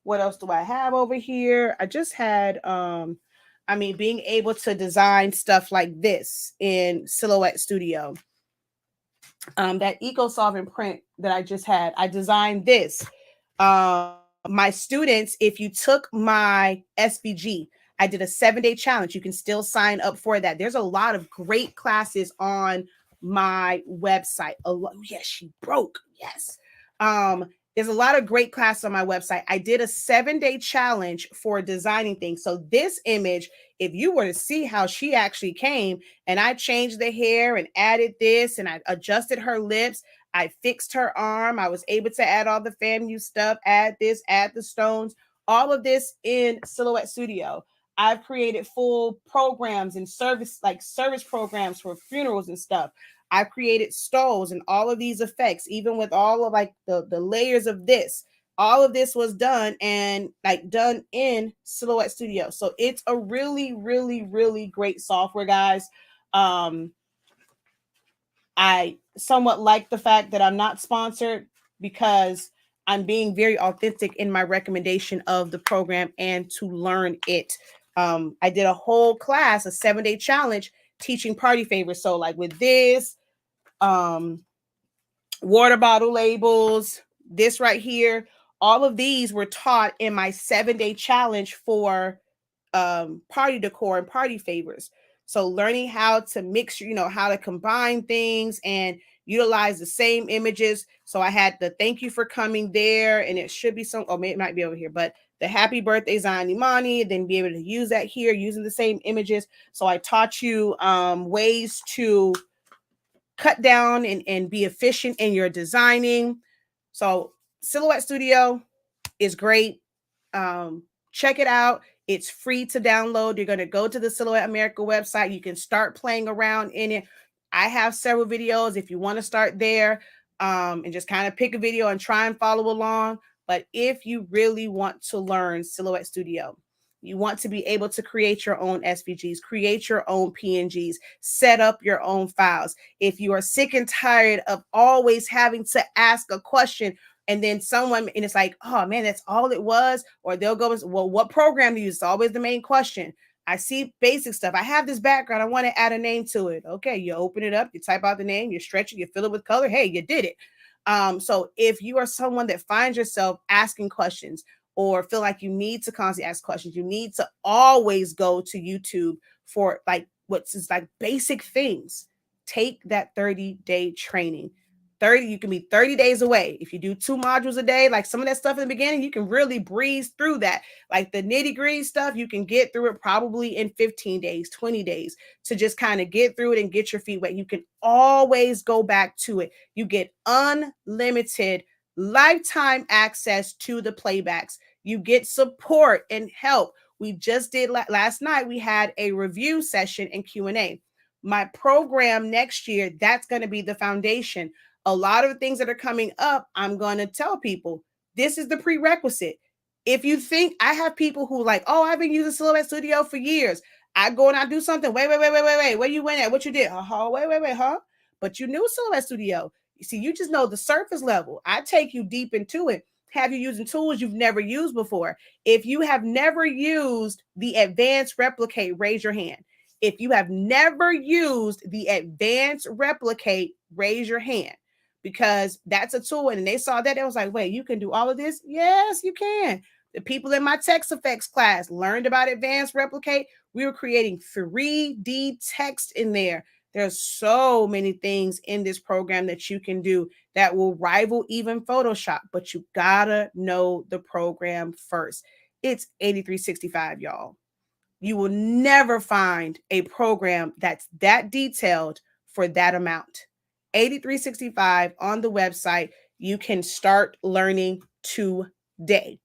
what else do I have over here. I just had being able to design stuff like this in Silhouette Studio. That eco solvent print that I just had, I designed this. My students, if you took my SVG, I did a 7-day challenge. You can still sign up for that. There's a lot of great classes on my website. Yes, she broke. Yes. There's a lot of great classes on my website. I did a 7-day challenge for designing things. So this image, if you were to see how she actually came, and I changed the hair and added this and I adjusted her lips, I fixed her arm, I was able to add all the FAMU stuff, add this, add the stones, all of this in Silhouette Studio. I've created full programs and service programs for funerals and stuff. I've created stoves and all of these effects, even with all of like the layers of this. All of this was done in Silhouette Studio. So it's a really, really, really great software, guys. I somewhat like the fact that I'm not sponsored because I'm being very authentic in my recommendation of the program and to learn it. I did a whole class, a 7-day challenge teaching party favors. So like with this, water bottle labels, this right here, all of these were taught in my 7-day challenge for party decor and party favors. So learning how to mix, how to combine things and utilize the same images. So I had the thank you for coming there, and it should be maybe it might be over here, but the happy birthday Zion Imani, then be able to use that here using the same images. So I taught you ways to cut down and be efficient in your designing. So Silhouette Studio is great. Check it out. It's free to download. You're going to go to the Silhouette America website. You can start playing around in it. I have several videos if you want to start there and just kind of pick a video and try and follow along. But if you really want to learn Silhouette Studio, you want to be able to create your own SVGs, create your own PNGs, set up your own files. If you are sick and tired of always having to ask a question and then someone, and it's like, oh man, that's all it was. Or they'll go, well, what program do you use? It's always the main question. I see basic stuff. I have this background. I want to add a name to it. Okay, you open it up, you type out the name, you stretch it, you fill it with color. Hey, you did it. So if you are someone that finds yourself asking questions or feel like you need to constantly ask questions, you need to always go to YouTube for like what's like basic things. Take that 30-day training. You can be 30 days away. If you do 2 modules a day, like some of that stuff in the beginning, you can really breeze through that. Like the nitty-gritty stuff, you can get through it probably in 15 days, 20 days to just kind of get through it and get your feet wet. You can always go back to it. You get unlimited lifetime access to the playbacks. You get support and help. We just did last night, we had a review session and Q&A. My program next year, that's going to be the foundation. A lot of the things that are coming up, I'm going to tell people, this is the prerequisite. If you think, I have people who like, oh, I've been using Silhouette Studio for years. I go and I do something. Wait. Where you went at? What you did? Wait, huh? But you knew Silhouette Studio. You see, you just know the surface level. I take you deep into it. Have you using tools you've never used before? If you have never used the advanced replicate, raise your hand. If you have never used the advanced replicate, raise your hand. Because that's a tool. And they saw that. They was like, wait, you can do all of this? Yes, you can. The people in my text effects class learned about advanced replicate. We were creating 3D text in there. There's so many things in this program that you can do that will rival even Photoshop, but you gotta know the program first. It's 8365, y'all. You will never find a program that's that detailed for that amount. 8365 on the website. You can start learning today.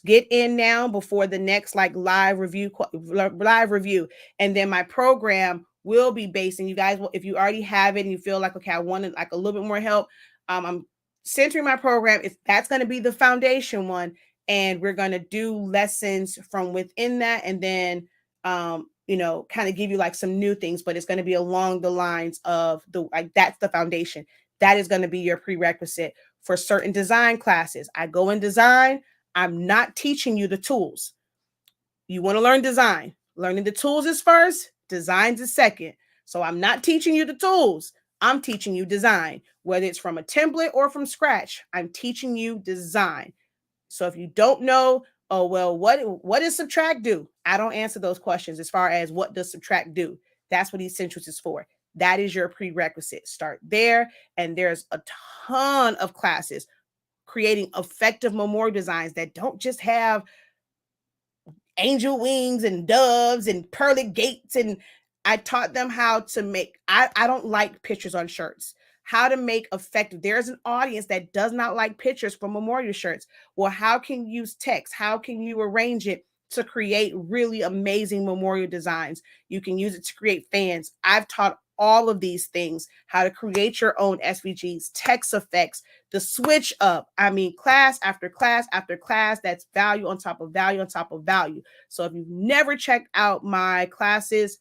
Get in now before the next like live review, and then my program will be based. And you guys will, if you already have it and you feel like, okay, I wanted like a little bit more help, I'm centering my program. If that's going to be the foundation one, and we're going to do lessons from within that, and then kind of give you like some new things, but it's going to be along the lines of the like that's the foundation. That is going to be your prerequisite for certain design classes. I go in design. I'm not teaching you the tools. You want to learn design. Learning the tools is first, designs is second. So I'm not teaching you the tools. I'm teaching you design, whether it's from a template or from scratch. I'm teaching you design. So if you don't know, oh, well, what does subtract do? I don't answer those questions as far as what does subtract do. That's what Essentials is for. That is your prerequisite. Start there. And there's a ton of classes creating effective memorial designs that don't just have angel wings and doves and pearly gates. And I taught them how to make, I don't like pictures on shirts. How to make effective. There's an audience that does not like pictures for memorial shirts. Well, how can you use text? How can you arrange it to create really amazing memorial designs? You can use it to create fans. I've taught all of these things, how to create your own SVGs, text effects, the switch up. I mean, class after class after class, that's value on top of value on top of value. So if you've never checked out my classes,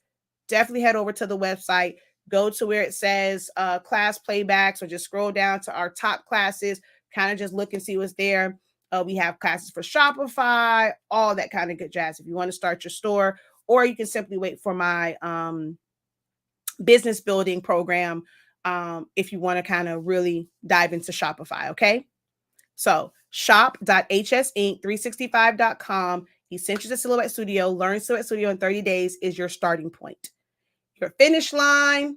definitely head over to the website, go to where it says class playbacks, or just scroll down to our top classes, kind of just look and see what's there. We have classes for Shopify, all that kind of good jazz. If you want to start your store, or you can simply wait for my business building program if you want to kind of really dive into Shopify. Okay. So shop.hsink365.com, Essentials of Silhouette Studio, learn Silhouette Studio in 30 days is your starting point. Your finish line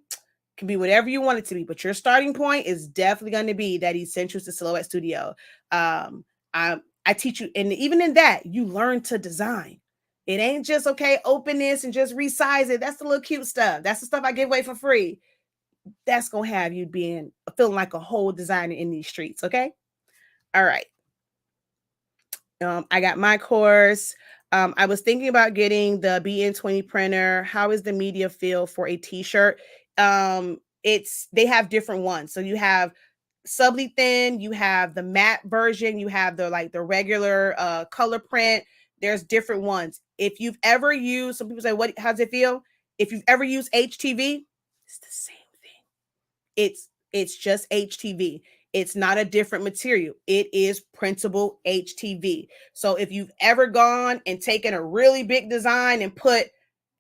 can be whatever you want it to be, but your starting point is definitely going to be that Essentials to Silhouette Studio. I teach you, and even in that, you learn to design. It ain't just, okay, open this and just resize it. That's the little cute stuff. That's the stuff I give away for free. That's going to have you feeling like a whole designer in these streets, okay? All right. I got my course. I was thinking about getting the BN20 printer. How is the media feel for a t-shirt? They have different ones. So you have subly thin, you have the matte version, you have the regular color print. There's different ones. If you've ever used, some people say, how does it feel? If you've ever used HTV, it's the same thing. It's just HTV. It's not a different material. It is printable HTV. So if you've ever gone and taken a really big design and put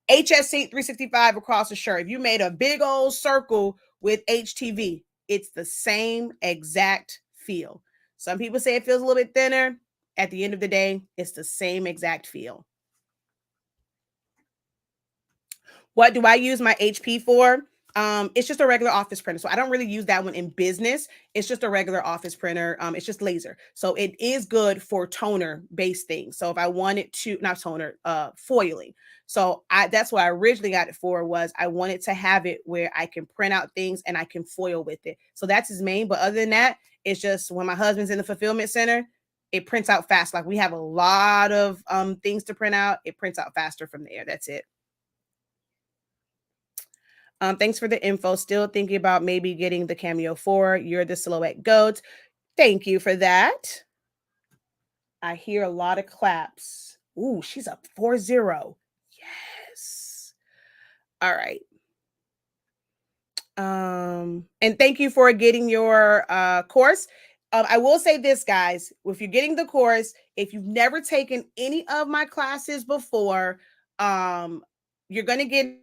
HSC 365 across the shirt, if you made a big old circle with HTV, it's the same exact feel. Some people say it feels a little bit thinner. At the end of the day, it's the same exact feel. What do I use my HP for? It's just a regular office printer. So I don't really use that one in business. It's just a regular office printer. It's just laser. So it is good for toner based things. So if I wanted to, not toner, foiling. So that's what I originally got it for, was I wanted to have it where I can print out things and I can foil with it. So that's his main. But other than that, it's just when my husband's in the fulfillment center, it prints out fast. Like we have a lot of things to print out. It prints out faster from there. That's it. Thanks for the info. Still thinking about maybe getting the Cameo 4. You're the silhouette goat. Thank you for that. I hear a lot of claps. Ooh, she's up 4-0. Yes. All right. And thank you for getting your course. I will say this, guys. If you're getting the course, if you've never taken any of my classes before, you're going to get,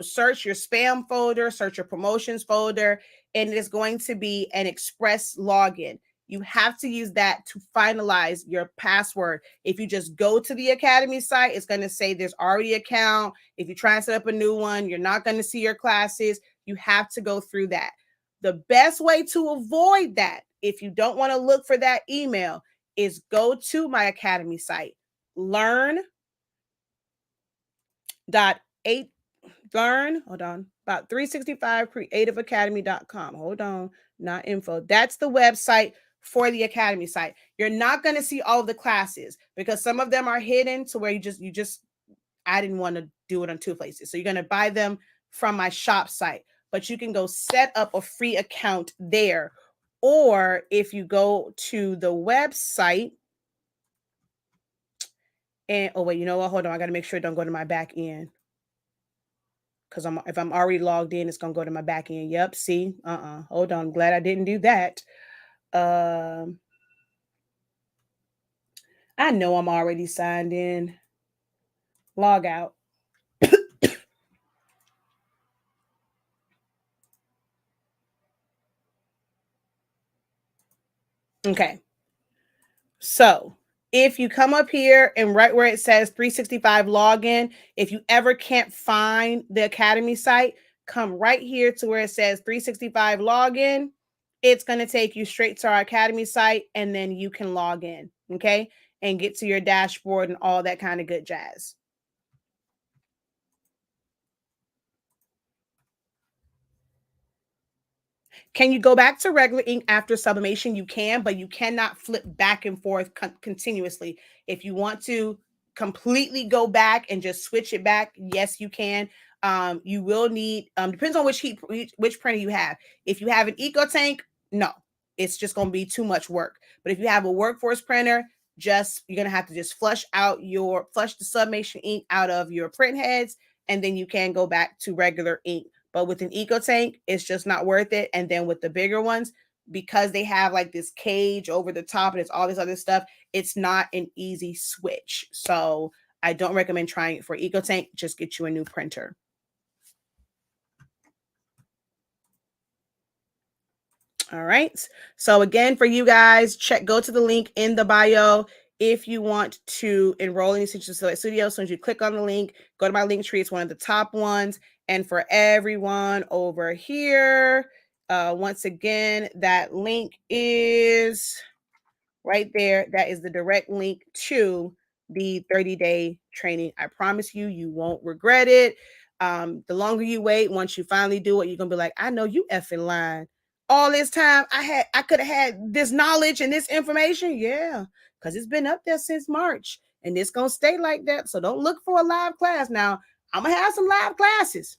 search your spam folder, search your promotions folder, and it's going to be an express login. You have to use that to finalize your password. If you just go to the Academy site, it's going to say there's already an account. If you try and set up a new one, you're not going to see your classes. You have to go through that. The best way to avoid that, if you don't want to look for that email, is go to my Academy site, learn.8 learn, hold on, about 365creativeacademy.com. Hold on, not info. That's the website for the Academy site. You're not going to see all of the classes because some of them are hidden to where I didn't want to do it on two places. So you're going to buy them from my shop site, but you can go set up a free account there. Or if you go to the website and, oh wait, you know what? Hold on. I got to make sure it don't go to my back end. Because if I'm already logged in, it's gonna go to my back end. Yep. See, hold on. I'm glad I didn't do that. I know I'm already signed in. Log out. Okay. So if you come up here and right where it says 365 login, if you ever can't find the Academy site, come right here to where it says 365 login. It's going to take you straight to our Academy site and then you can log in, okay? And get to your dashboard and all that kind of good jazz. Can you go back to regular ink after sublimation? You can, but you cannot flip back and forth continuously. If you want to completely go back and just switch it back, yes, you can. You will need, depends on which printer you have. If you have an Eco Tank, no, it's just going to be too much work. But if you have a workforce printer, you're going to have to just flush the sublimation ink out of your print heads, and then you can go back to regular ink. But with an Eco Tank, it's just not worth it. And then with the bigger ones, because they have like this cage over the top and it's all this other stuff, it's not an easy switch. So I don't recommend trying it for Eco Tank. Just get you a new printer. All right. So again, for you guys, go to the link in the bio if you want to enroll in Essential Select Studio. As soon as you click on the link, go to my link tree. It's one of the top ones. And for everyone over here, once again, that link is right there. That is the direct link to the 30-day training. I promise you, you won't regret it. The longer you wait, once you finally do it, you're gonna be like, I know you effing lying. All this time I could have had this knowledge and this information. Yeah, because it's been up there since March and it's gonna stay like that. So don't look for a live class. Now, I'm gonna have some live classes.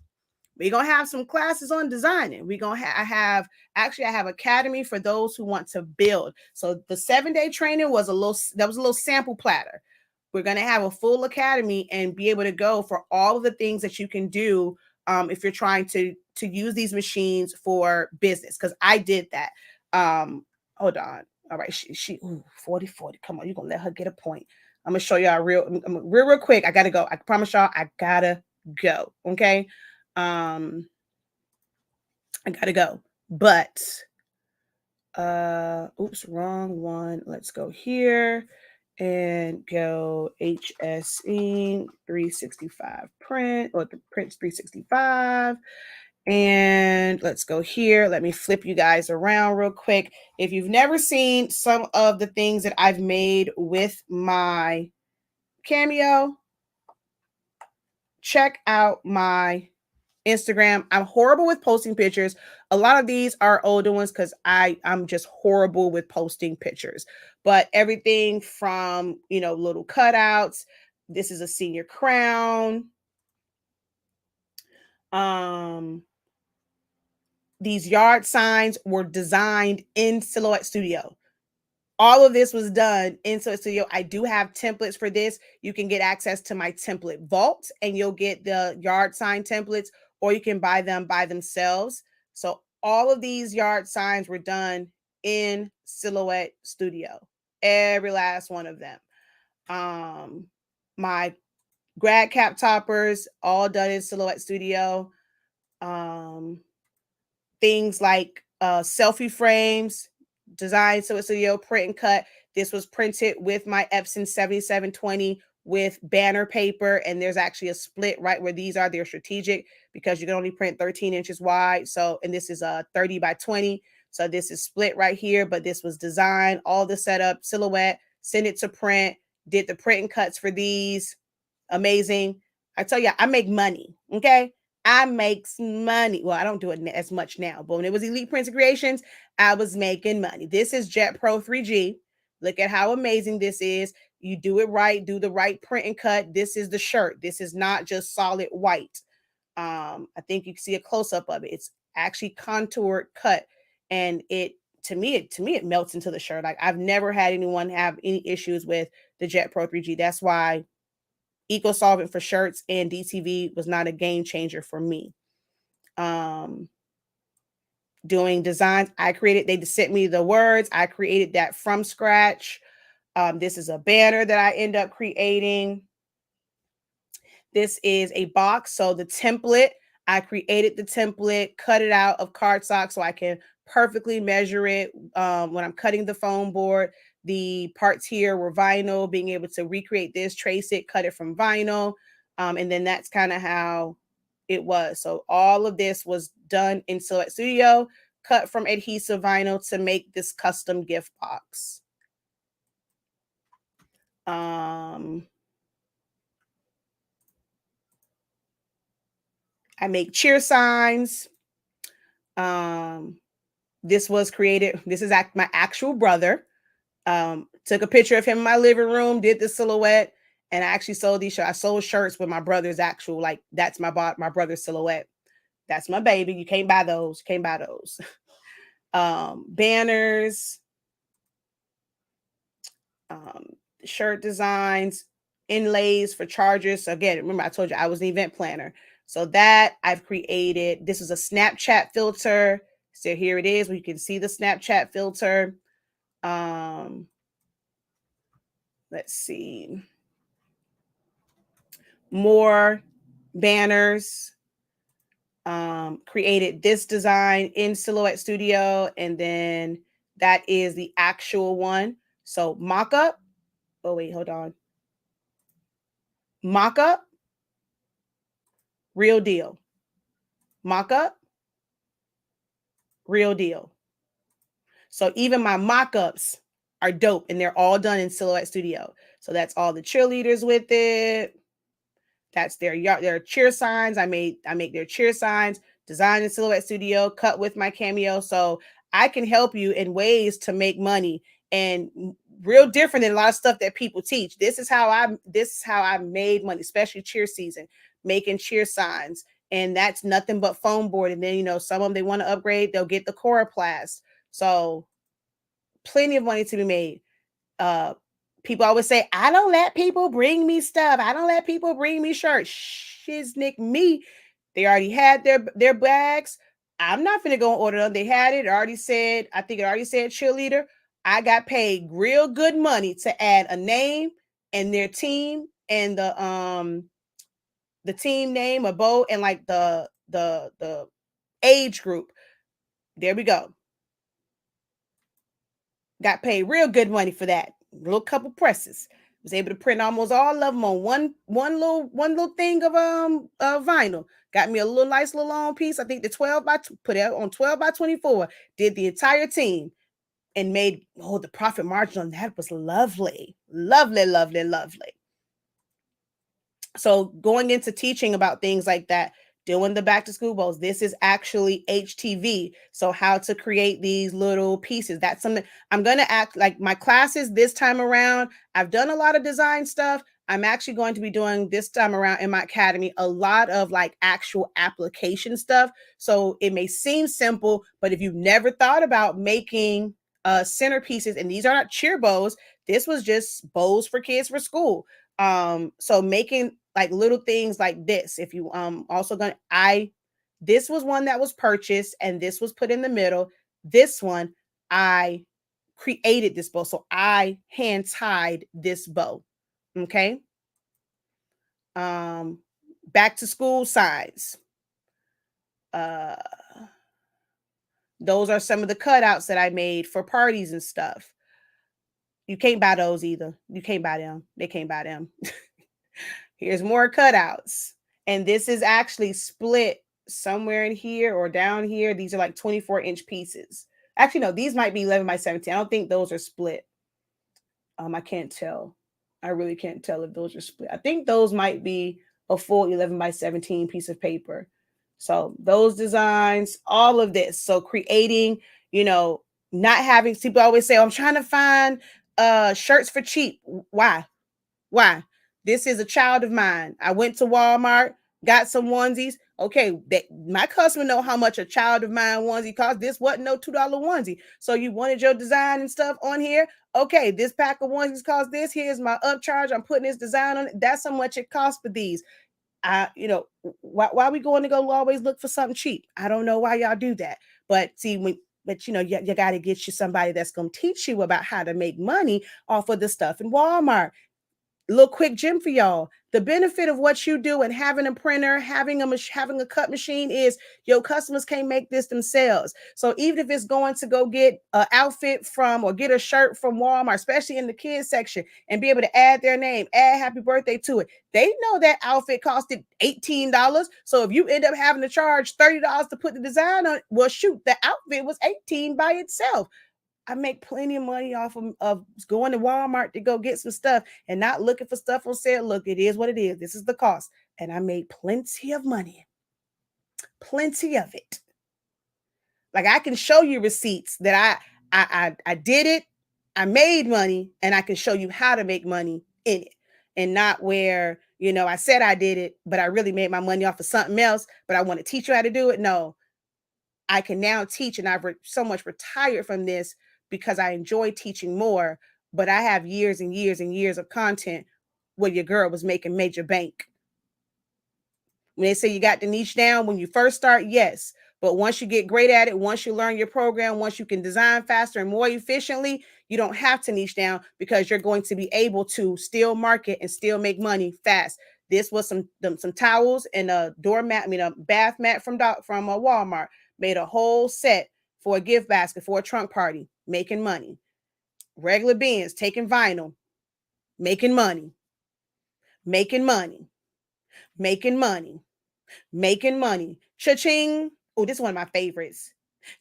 We're gonna have some classes on designing. I have Academy for those who want to build. So the 7-day training was a little sample platter. We're gonna have a full Academy and be able to go for all of the things that you can do if you're trying to use these machines for business. Because I did that. Hold on. All right, she 40. Come on, you're gonna let her get a point. I'm gonna show y'all real quick. I gotta go. I promise y'all, I gotta go. Okay. I gotta go. But oops, wrong one. Let's go here and go HS Ink 365 print, or the prints 365. And let's go here. Let me flip you guys around real quick. If you've never seen some of the things that I've made with my Cameo, check out my Instagram. I'm horrible with posting pictures. A lot of these are older ones because I'm just horrible with posting pictures. But everything from, little cutouts. This is a senior crown. These yard signs were designed in Silhouette Studio. All of this was done in Silhouette Studio. I do have templates for this. You can get access to my template vault and you'll get the yard sign templates, or you can buy them by themselves. So all of these yard signs were done in Silhouette Studio. Every last one of them. My grad cap toppers, all done in Silhouette Studio. Things like selfie frames, design. So it's Studio print and cut. This was printed with my Epson 7720 with banner paper. And there's actually a split right where these are. They're strategic because you can only print 13 inches wide. So, and this is a 30 by 20. So this is split right here, but this was designed, all the setup, silhouette, send it to print, did the print and cuts for these. Amazing. I tell you, I make money. Okay. I make money. Well, I don't do it as much now, but when it was Elite Prints and Creations, I was making money. This is Jet Pro 3G. Look at how amazing this is. You do it right, do the right print and cut. This is the shirt. This is not just solid white. I think you can see a close-up of it. It's actually contoured cut, and it melts into the shirt. Like, I've never had anyone have any issues with the Jet Pro 3G. That's why Eco Solvent for shirts and DTV was not a game changer for me. Doing designs, they just sent me the words. I created that from scratch. This is a banner that I end up creating. This is a box. So the template, I created the template, cut it out of cardstock so I can perfectly measure it when I'm cutting the foam board. The parts here were vinyl, being able to recreate this, trace it, cut it from vinyl. And then that's kind of how it was. So all of this was done in Silhouette Studio, cut from adhesive vinyl to make this custom gift box. I make cheer signs. This was created. This is my actual brother. Took a picture of him in my living room, did the silhouette, and I actually sold these shirts. I sold shirts with my brother's actual, like, that's my brother's silhouette. That's my baby. You can't buy those. Can't buy those. Banners, shirt designs, inlays for chargers. So again, remember I told you I was an event planner. So that I've created. This is a Snapchat filter. So here it is. We can see the Snapchat filter. Let's see. More banners. Created this design in Silhouette Studio, and then that is the actual one. So mock-up. Oh, wait, hold on. Mock-up, real deal. Mock-up, real deal. So even my mock-ups are dope, and they're all done in Silhouette Studio. So that's all the cheerleaders with it. That's their cheer signs. I make their cheer signs, designed in Silhouette Studio, cut with my Cameo. So I can help you in ways to make money, and real different than a lot of stuff that people teach. This is how I made money, especially cheer season, making cheer signs. And that's nothing but foam board. And then, some of them, they want to upgrade, they'll get the Coroplast. So plenty of money to be made. People always say, I don't let people bring me stuff. I don't let people bring me shirts. Shiznick me. They already had their bags. I'm not finna go and order them. They had it. I think it already said cheerleader. I got paid real good money to add a name and their team and the team name, a bow, and like the age group. There we go. Got paid real good money for that. Little couple presses. Was able to print almost all of them on one little thing of vinyl. Got me a nice little long piece. I think the 12 by put it on 12 by 24. Did the entire team and made the profit margin on that was lovely. Lovely, lovely, lovely. So going into teaching about things like that, doing the back to school bowls, this is actually HTV. So how to create these little pieces. That's something I'm going to act like my classes this time around. I've done a lot of design stuff. I'm actually going to be doing this time around in my academy a lot of like actual application stuff. So it may seem simple, but if you've never thought about making centerpieces, and these are not cheer bows, this was just bows for kids for school. So making like little things like this, if you also gonna this was one that was purchased and this was put in the middle. This one I created this bow, so I hand tied this bow. Okay. Back to school signs. Those are some of the cutouts that I made for parties and stuff. You can't buy those either. You can't buy them. They can't buy them. Here's more cutouts. And this is actually split somewhere in here or down here. These are like 24-inch pieces. Actually, no, these might be 11 by 17. I don't think those are split. I can't tell. I really can't tell if those are split. I think those might be a full 11 by 17 piece of paper. So those designs, all of this. So creating, you know, not having people always say, oh, I'm trying to find shirts for cheap. Why? Why? This is a child of mine. I went to Walmart, got some onesies. Okay, that my customer know how much a child of mine onesie cost. This wasn't no $2 onesie. So you wanted your design and stuff on here. Okay, this pack of onesies cost this. Here's my upcharge. I'm putting this design on it. That's how much it costs for these. Why we going to go always look for something cheap? I don't know why y'all do that. But see, you got to get you somebody that's going to teach you about how to make money off of the stuff in Walmart. Little quick gem for y'all. The benefit of what you do and having a printer, having a cut machine is your customers can't make this themselves. So even if it's going to go get an outfit from or get a shirt from Walmart, especially in the kids section, and be able to add their name, add happy birthday to it, they know that outfit costed $18. So if you end up having to charge $30 to put the design on, well, shoot, the outfit was $18 by itself. I make plenty of money off of going to Walmart to go get some stuff and not looking for stuff on sale. Look, it is what it is. This is the cost. And I made plenty of money. Plenty of it. Like I can show you receipts that I did it, I made money, and I can show you how to make money in it. And not where, I said I did it, but I really made my money off of something else, but I want to teach you how to do it. No, I can now teach, and I've so much retired from this because I enjoy teaching more, but I have years and years and years of content where your girl was making major bank. When they say you got the niche down, when you first start, yes. But once you get great at it, once you learn your program, once you can design faster and more efficiently, you don't have to niche down because you're going to be able to still market and still make money fast. This was some towels and a doormat, a bath mat from Walmart. Made a whole set for a gift basket for a trunk party, making money. Regular bins, taking vinyl, making money, making money, making money, making money. Cha-ching. Oh, this is one of my favorites.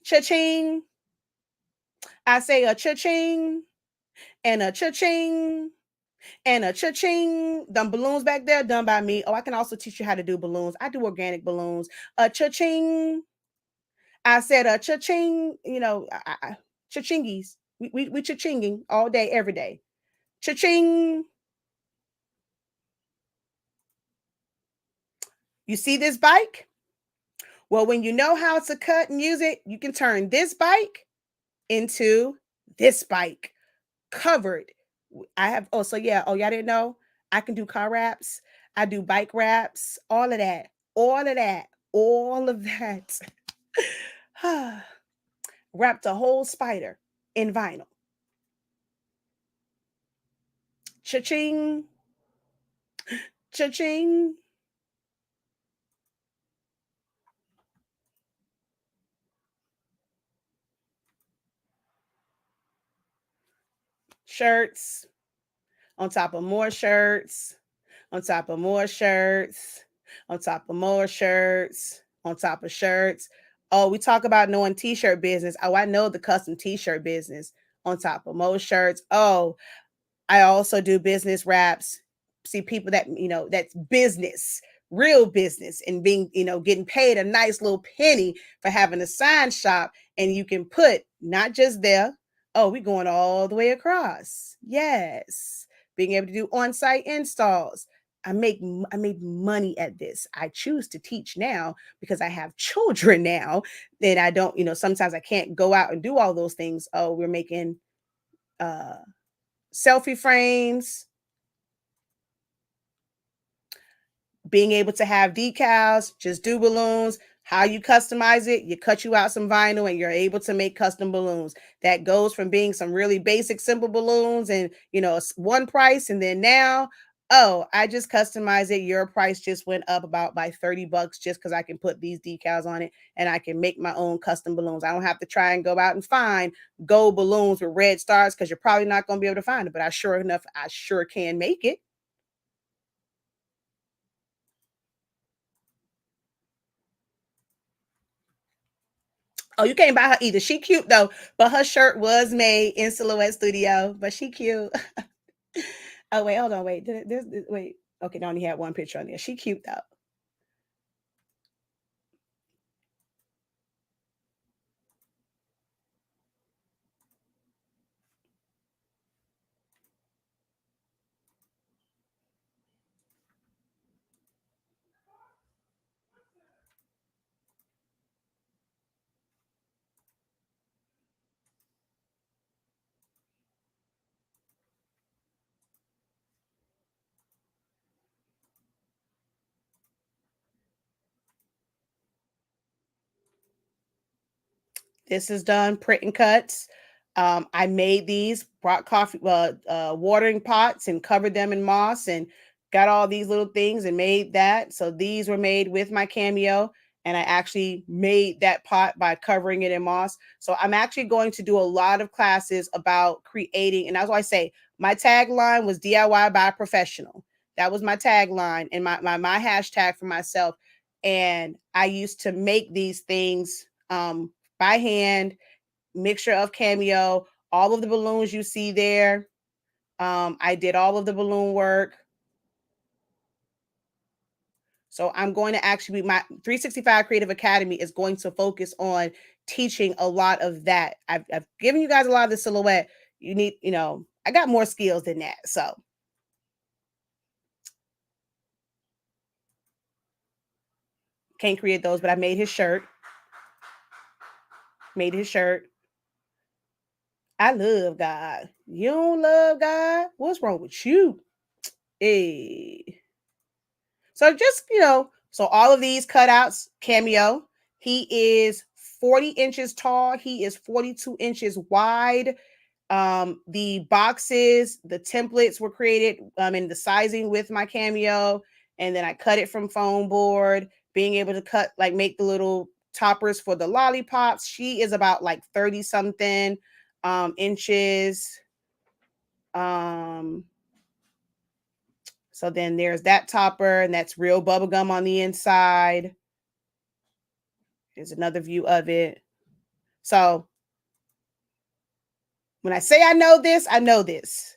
Cha-ching. I say a cha-ching and a cha-ching and a cha-ching. Them balloons back there done by me. Oh, I can also teach you how to do balloons. I do organic balloons. A cha-ching. I said a cha-ching, cha-chingies. We cha-chinging all day, every day. Cha-ching. You see this bike? Well, when you know how to cut and use it, you can turn this bike into this bike. Covered. Y'all didn't know? I can do car wraps. I do bike wraps. All of that. All of that. All of that. Wrapped a whole spider in vinyl. Cha-ching. Cha-ching. Shirts. On top of more shirts. On top of more shirts. On top of more shirts. On top of shirts. Oh, we talk about knowing t-shirt business. Oh, I know the custom t-shirt business. On top of most shirts. Oh, I also do business wraps. See people that, that's business, real business, and being, getting paid a nice little penny for having a sign shop. And you can put not just there. Oh, we're going all the way across. Yes. Being able to do on-site installs. I made money at this. I choose to teach now because I have children now that I don't, sometimes I can't go out and do all those things. Oh, we're making selfie frames, being able to have decals, just do balloons. How you customize it, you cut you out some vinyl and you're able to make custom balloons. That goes from being some really basic, simple balloons and, one price. And then now Oh, I just customized it. Your price just went up about by $30 just because I can put these decals on it and I can make my own custom balloons. I don't have to try and go out and find gold balloons with red stars because you're probably not going to be able to find it. But I sure can make it. Oh, you can't buy her either. She cute though, but her shirt was made in Silhouette Studio, but she cute. Oh wait, hold on, wait. Wait. Okay, I only had one picture on there. She cute though. This is done print and cuts. I made these, brought coffee, watering pots and covered them in moss and got all these little things and made that. So these were made with my Cameo. And I actually made that pot by covering it in moss. So I'm actually going to do a lot of classes about creating. And that's why I say my tagline was DIY by a professional. That was my tagline and my hashtag for myself. And I used to make these things by hand, mixture of Cameo, all of the balloons you see there. I did all of the balloon work. So I'm going to actually my 365 Creative Academy is going to focus on teaching a lot of that. I've given you guys a lot of the silhouette. You need, I got more skills than that. So can't create those, but I made his shirt. Made his shirt. I love God. You don't love God? What's wrong with you? Hey. So just, so all of these cutouts, Cameo, he is 40 inches tall. He is 42 inches wide. The boxes, the templates were created in the sizing with my Cameo. And then I cut it from foam board, being able to make the little toppers for the lollipops. She is about like 30 something inches. So then there's that topper, and that's real bubble gum on the inside. Here's another view of it. So when I say I know this, I know this.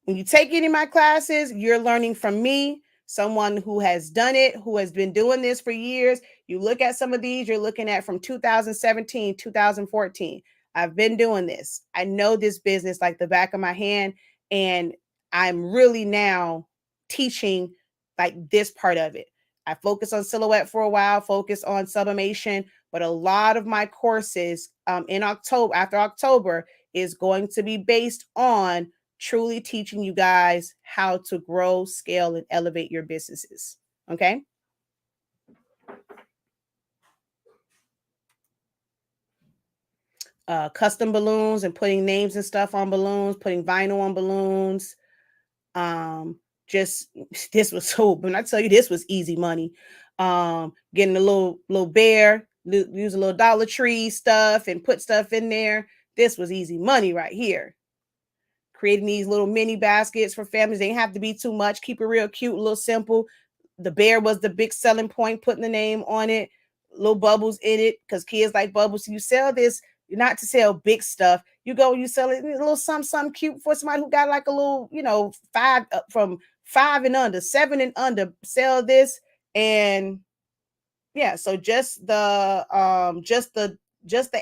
When you take any of my classes, you're learning from me, someone who has done it, who has been doing this for years. You look at some of these, you're looking at from 2017, 2014. I've been doing this. I know this business like the back of my hand, and I'm really now teaching like this part of it. I focused on silhouette for a while, focused on sublimation, but a lot of my courses in October, after October, is going to be based on truly teaching you guys how to grow, scale, and elevate your businesses. Okay. Custom balloons and putting names and stuff on balloons, putting vinyl on balloons. Just this was so, when I tell you this was easy money. Getting a little bear, use a little Dollar Tree stuff and put stuff in there. This was easy money right here. Creating these little mini baskets for families. They didn't have to be too much. Keep it real cute, a little simple. The bear was the big selling point, putting the name on it, little bubbles in it, because kids like bubbles. So you sell this not to sell big stuff. You go, you sell it a little something cute for somebody who got like a little, from 5 and under, 7 and under. Sell this, and yeah. So just the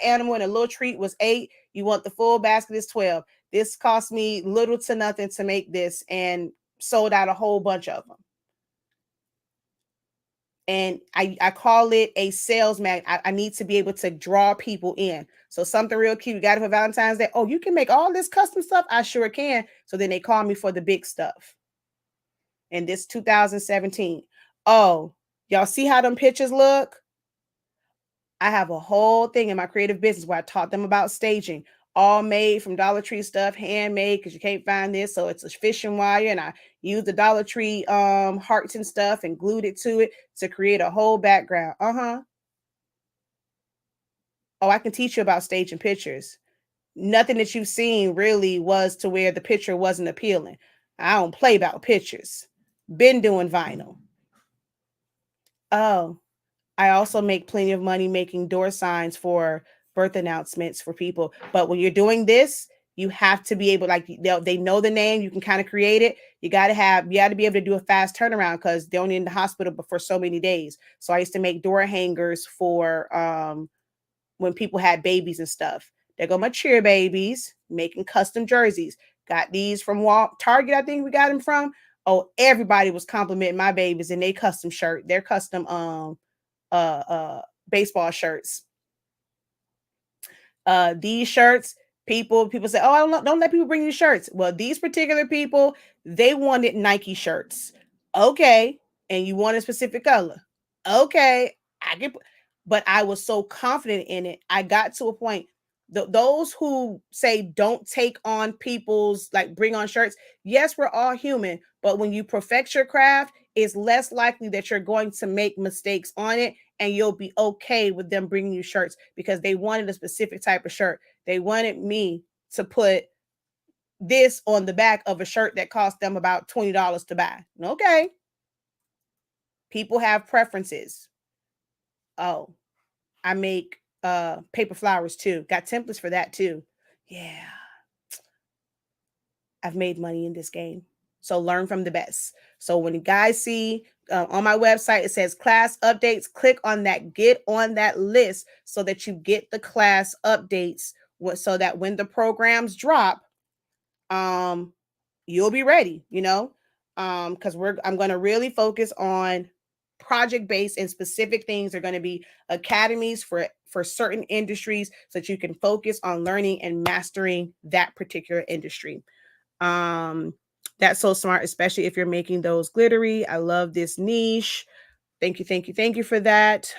animal and a little treat was 8. You want the full basket is 12. This cost me little to nothing to make this, and sold out a whole bunch of them. And I call it a sales mag. I need to be able to draw people in. So something real cute. You got it for Valentine's Day. Oh, you can make all this custom stuff? I sure can. So then they call me for the big stuff. And this 2017. Oh, y'all see how them pictures look? I have a whole thing in my creative business where I taught them about staging. all made from Dollar Tree stuff, handmade because you can't find this. So it's a fishing wire, and I used the Dollar Tree hearts and stuff and glued it to it to create a whole background. Uh-huh. Oh, I can teach you about staging pictures. Nothing that you've seen really was to where the picture wasn't appealing. I don't play about pictures. Been doing vinyl. Oh, I also make plenty of money making door signs for birth announcements for people. But when you're doing this, you have to be able, like, they know the name, you can kind of create it. You got to be able to do a fast turnaround because they're only in the hospital but for so many days. So I used to make door hangers for when people had babies and stuff. There go my cheer babies, making custom jerseys. Got these from Target, I think we got them from. Oh, everybody was complimenting my babies in their custom baseball shirts. These shirts, people say, oh, don't let people bring you shirts. Well, these particular people, they wanted Nike shirts. Okay. And you want a specific color. Okay. I can, but I was so confident in it. I got to a point. Those who say don't take on people's, like, bring on shirts. Yes, we're all human, but when you perfect your craft, it's less likely that you're going to make mistakes on it, and you'll be okay with them bringing you shirts because they wanted a specific type of shirt. They wanted me to put this on the back of a shirt that cost them about $20 to buy. Okay. People have preferences. Oh, I make paper flowers too. Got templates for that too. Yeah. I've made money in this game. So learn from the best. So when you guys see on my website, it says class updates, click on that, get on that list so that you get the class updates so that when the programs drop, you'll be ready, because I'm going to really focus on project based and specific things. Are going to be academies for certain industries so that you can focus on learning and mastering that particular industry. That's so smart, especially if you're making those glittery. I love this niche. Thank you, thank you, thank you for that.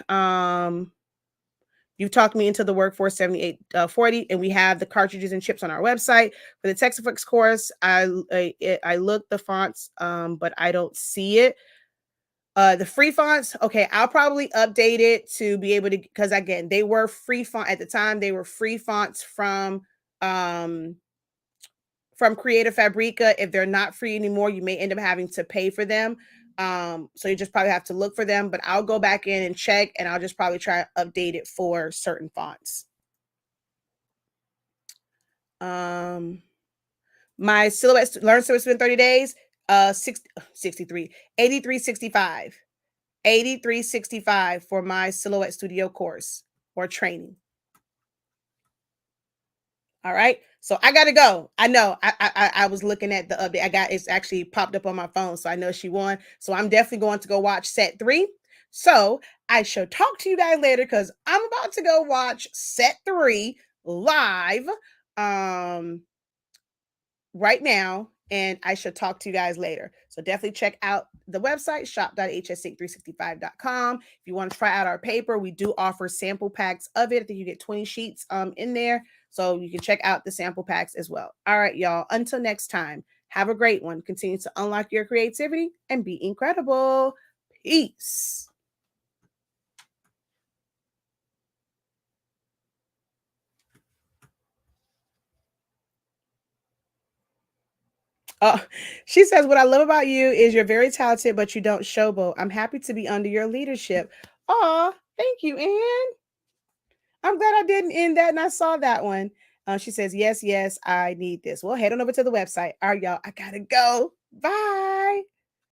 You've talked me into the Workforce 7840, and we have the cartridges and chips on our website. For the Textbooks course, I looked the fonts, but I don't see it. The free fonts, okay, I'll probably update it to be able to, because again, they were free font at the time. They were free fonts from Creative Fabrica. If they're not free anymore, you may end up having to pay for them. So you just probably have to look for them, but I'll go back in and check, and I'll just probably try to update it for certain fonts. My silhouette, learn silhouette in 30 days, 63, 8365. 8365 for my Silhouette Studio course or training. All right. So I gotta go. I know. I was looking at the update. It's actually popped up on my phone, so I know she won. So I'm definitely going to go watch set 3. So I shall talk to you guys later because I'm about to go watch set 3 live right now, and I shall talk to you guys later. So definitely check out the website, shop.hsync365.com. If you want to try out our paper, we do offer sample packs of it. I think you get 20 sheets in there. So you can check out the sample packs as well. All right, y'all. Until next time, have a great one. Continue to unlock your creativity and be incredible. Peace. Oh, she says, what I love about you is you're very talented, but you don't showboat. I'm happy to be under your leadership. Oh, thank you, Anne. I'm glad I didn't end that and I saw that one. She says, yes, I need this. Well, head on over to the website. All right, y'all, I gotta go. Bye.